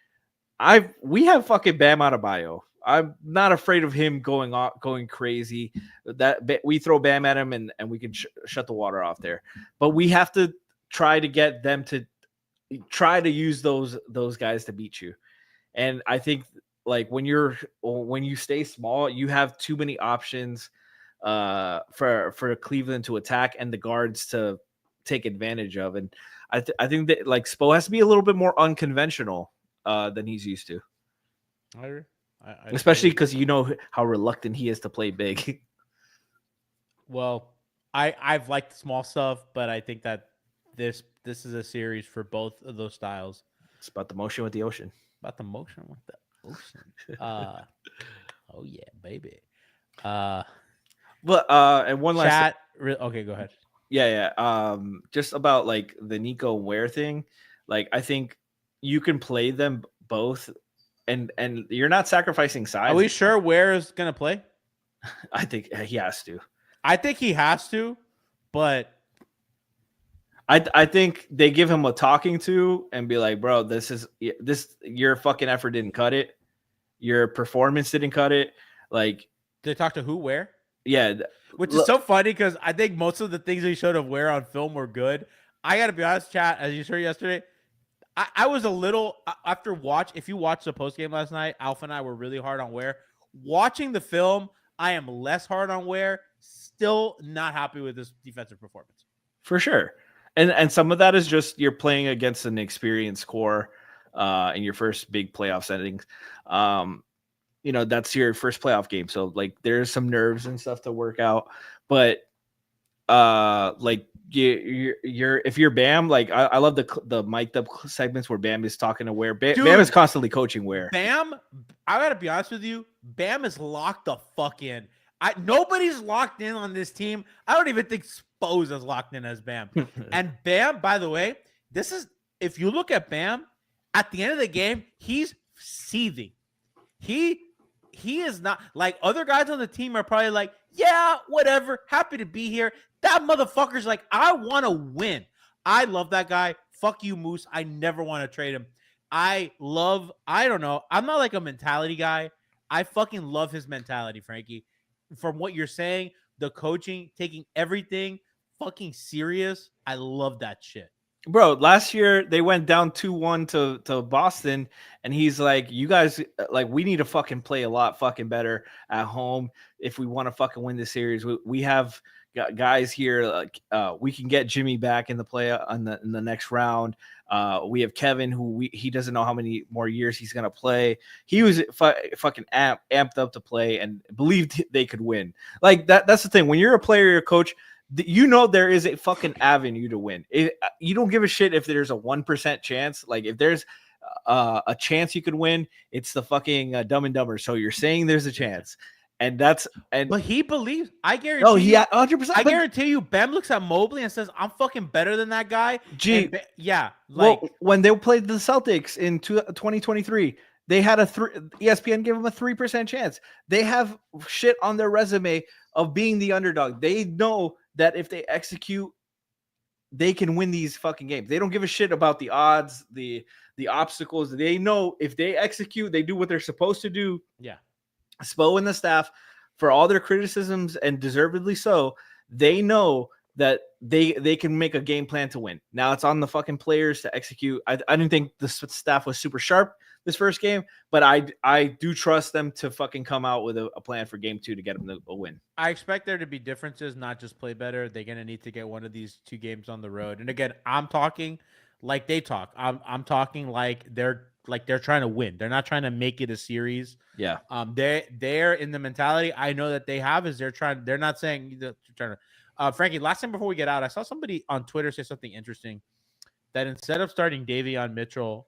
we have fucking Bam Adebayo. I'm not afraid of him going crazy. That we throw Bam at him and we can shut the water off there. But we have to try to get them to try to use those guys to beat you. And I think like when you stay small, you have too many options for Cleveland to attack and the guards to take advantage of. And I think that like Spo has to be a little bit more unconventional than he's used to. I agree. Especially because you know how reluctant he is to play big. Well, I've liked the small stuff, but I think that this is a series for both of those styles. It's about the motion with the ocean. About the motion with the ocean. Oh yeah, baby. But and one last chat. Okay, go ahead. Yeah. Just about like the Nico Ware thing. Like I think you can play them both. And you're not sacrificing size. Are we sure Ware is going to play? I think he has to. I think he has to, but I think they give him a talking to and be like, bro, this your fucking effort didn't cut it. Your performance didn't cut it. Like, did they talk to who? Where? Yeah. Which is so funny because I think most of the things they showed of Ware on film were good. I got to be honest, chat, as you saw yesterday, I was a little after if you watched the post game last night, Alpha and I were really hard on Ware. Watching the film, I am less hard on Ware. Still not happy with this defensive performance. For sure. And some of that is just you're playing against an experienced core in your first big playoff settings. That's your first playoff game. So like there's some nerves and stuff to work out. But like you're if you're Bam, like I love the mic'd up segments where Bam is talking to Ware. Bam is constantly coaching Ware. Bam, I gotta be honest with you, Bam is locked the fuck in. Nobody's locked in on this team. I don't even think Spo's is locked in as Bam. And Bam, by the way, if you look at Bam, at the end of the game, he's seething. He is not like other guys on the team are probably like, yeah, whatever, happy to be here. That motherfucker's like, I want to win. I love that guy. Fuck you, Moose. I never want to trade him. I don't know. I'm not like a mentality guy. I fucking love his mentality, Franky. From what you're saying, the coaching, taking everything fucking serious. I love that shit. Bro, last year they went down 2-1 to Boston, and he's like, you guys, like, we need to fucking play a lot fucking better at home if we want to fucking win this series. We have guys here, like, we can get Jimmy back in the play in the next round. We have Kevin, who he doesn't know how many more years he's gonna play. He was fucking amped up to play and believed they could win. Like that's the thing. When you're a player, you're a coach, you know there is a fucking avenue to win. You don't give a shit if there's a 1% chance. Like if there's a chance you could win, it's the fucking Dumb and Dumber. So you're saying there's a chance, but he believes. I guarantee. Oh, yeah, 100%. I guarantee you, Bam looks at Mobley and says, "I'm fucking better than that guy." Yeah. Like when they played the Celtics in 2023. They had ESPN gave them a 3% chance. They have shit on their resume of being the underdog. They know that if they execute, they can win these fucking games. They don't give a shit about the odds, the obstacles. They know if they execute, they do what they're supposed to do. Yeah. Spo and the staff, for all their criticisms, and deservedly so, they know that they can make a game plan to win. Now it's on the fucking players to execute. I didn't think the staff was super sharp this first game, but I do trust them to fucking come out with a plan for game 2 to get them a win. I expect there to be differences, not just play better. They're going to need to get one of these 2 games on the road. And again, I'm talking like they talk. I'm talking like they're trying to win. They're not trying to make it a series. Yeah. They're in the mentality I know that they have is they're not saying that they're trying to. Franky, last time before we get out, I saw somebody on Twitter say something interesting that instead of starting Davion Mitchell,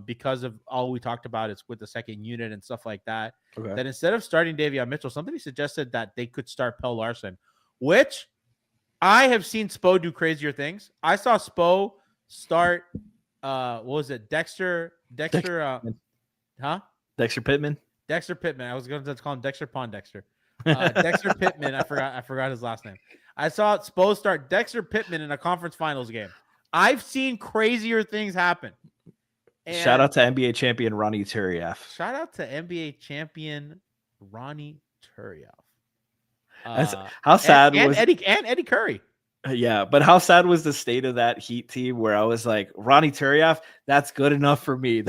because of all we talked about, it's with the second unit and stuff like that. Okay. That instead of starting Davion Mitchell, somebody suggested that they could start Pelle Larsson, which I have seen Spo do crazier things. I saw Spo start. What was it? Dexter. Huh? Dexter Pittman. Dexter Pittman. I was going to call him Dexter Pondexter. Dexter Pittman. I forgot his last name. I saw Spo start Dexter Pittman in a conference finals game. I've seen crazier things happen. And shout out to NBA champion Ronnie Turiaf. Shout out to NBA champion Ronnie Turiaf. How sad was Eddie Curry. Yeah, but how sad was the state of that Heat team where I was like, Ronnie Turiaf, that's good enough for me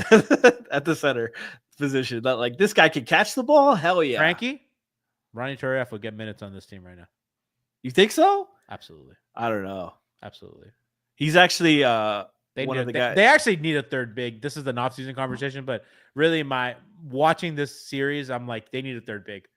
at the center position. That like this guy can catch the ball. Hell yeah, Franky. Ronnie Turiaf will get minutes on this team right now. You think so? Absolutely. I don't know. Absolutely. He's actually one of the guys. They actually need a third big. This is an off-season conversation, but really, watching this series, I'm like, they need a third big.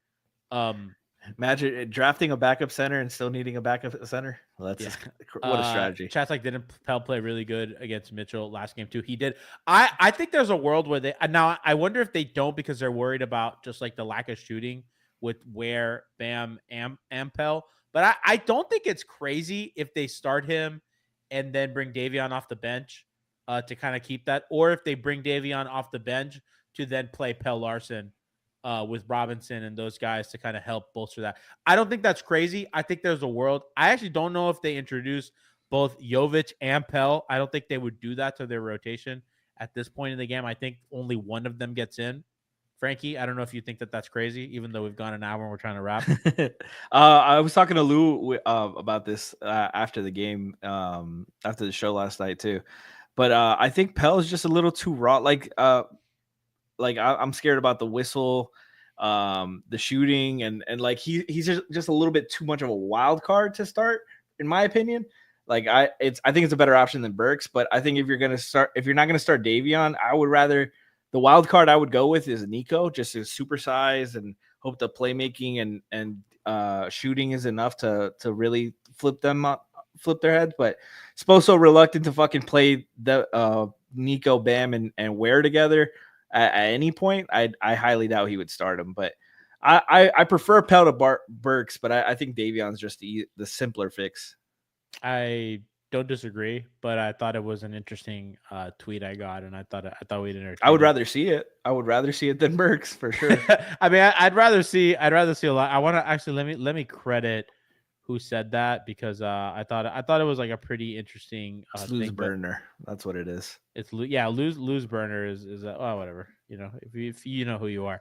Imagine drafting a backup center and still needing a backup center. Well, that's what a strategy. Chat's like, didn't Pelle play really good against Mitchell last game too? He did. I think there's a world where now I wonder if they don't because they're worried about just like the lack of shooting with where Bam and Pelle. But I don't think it's crazy if they start him and then bring Davion off the bench to kind of keep that, or if they bring Davion off the bench to then play Pelle Larsson with Robinson and those guys to kind of help bolster that. I don't think that's crazy. I think there's a world. I actually don't know if they introduce both Jovic and Pelle. I don't think they would do that to their rotation at this point in the game. I think only one of them gets in. Franky, I don't know if you think that that's crazy, even though we've gone an hour and we're trying to wrap. I was talking to Lou about this after the game, after the show last night too. But I think Pelle is just a little too raw. I'm scared about the whistle, the shooting, and like he's just a little bit too much of a wild card to start, in my opinion. Like I think it's a better option than Burks, but I think if you're not gonna start Davion, I would rather. The wild card I would go with is Nico, just to supersize and hope the playmaking and shooting is enough to really flip their heads. But Sposo reluctant to fucking play the Nico, Bam, and Ware together at any point. I highly doubt he would start him. But I prefer Pell to Burks, but I think Davion's just the simpler fix. I don't disagree, but I thought it was an interesting tweet I got, and I thought we'd entertain. I would rather see it. I would rather see it than Burks for sure. I mean, I'd rather see a lot. I want to actually let me credit who said that, because I thought it was like a pretty interesting lose burner. That's what it is. It's lose burner is whatever, if you know who you are.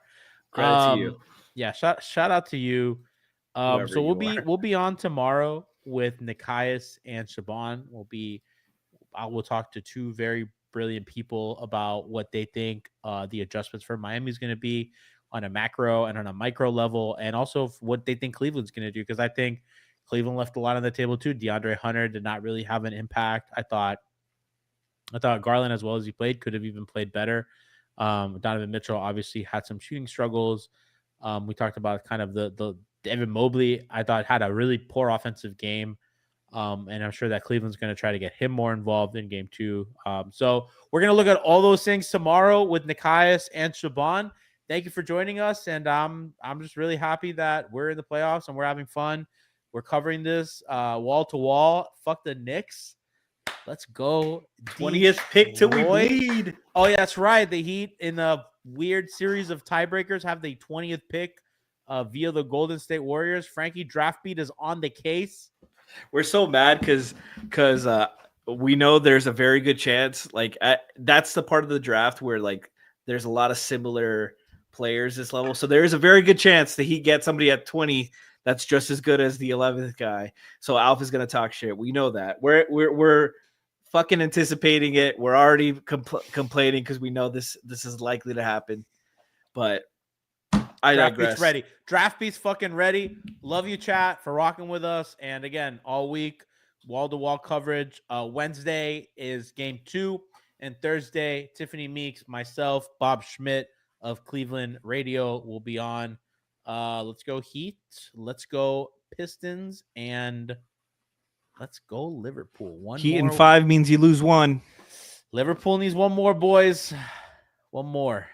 Credit to you. Yeah, shout out to you. So we'll be on tomorrow with Nikias and Shaban. I will talk to two very brilliant people about what they think the adjustments for Miami is going to be on a macro and on a micro level, and also what they think Cleveland's going to do, because I think Cleveland left a lot on the table too. DeAndre Hunter did not really have an impact. I thought Garland, as well as he played, could have even played better. Donovan Mitchell obviously had some shooting struggles. We talked about kind of the Evan Mobley, I thought, had a really poor offensive game. And I'm sure that Cleveland's going to try to get him more involved in game 2. So we're going to look at all those things tomorrow with Nikias and Shaban. Thank you for joining us. And I'm just really happy that we're in the playoffs and we're having fun. We're covering this wall to wall. Fuck the Knicks. Let's go. 20th pick till we bleed. Oh, yeah, that's right. The Heat, in a weird series of tiebreakers, have the 20th pick via the Golden State Warriors. Franky, draft beat is on the case. We're so mad because we know there's a very good chance. Like that's the part of the draft where like there's a lot of similar players this level. So there is a very good chance that he gets somebody at 20 that's just as good as the 11th guy. So Alpha's gonna talk shit. We know that. We're fucking anticipating it. We're already complaining because we know this is likely to happen. But I digress. Draft Beat's ready. Draft Beat's fucking ready. Love you, chat, for rocking with us. And again, all week, wall-to-wall coverage. Wednesday is game 2. And Thursday, Tiffany Meeks, myself, Bob Schmidt of Cleveland Radio will be on. Let's go Heat. Let's go Pistons. And let's go Liverpool. Heat in 5 means you lose 1. Liverpool needs one more, boys. One more.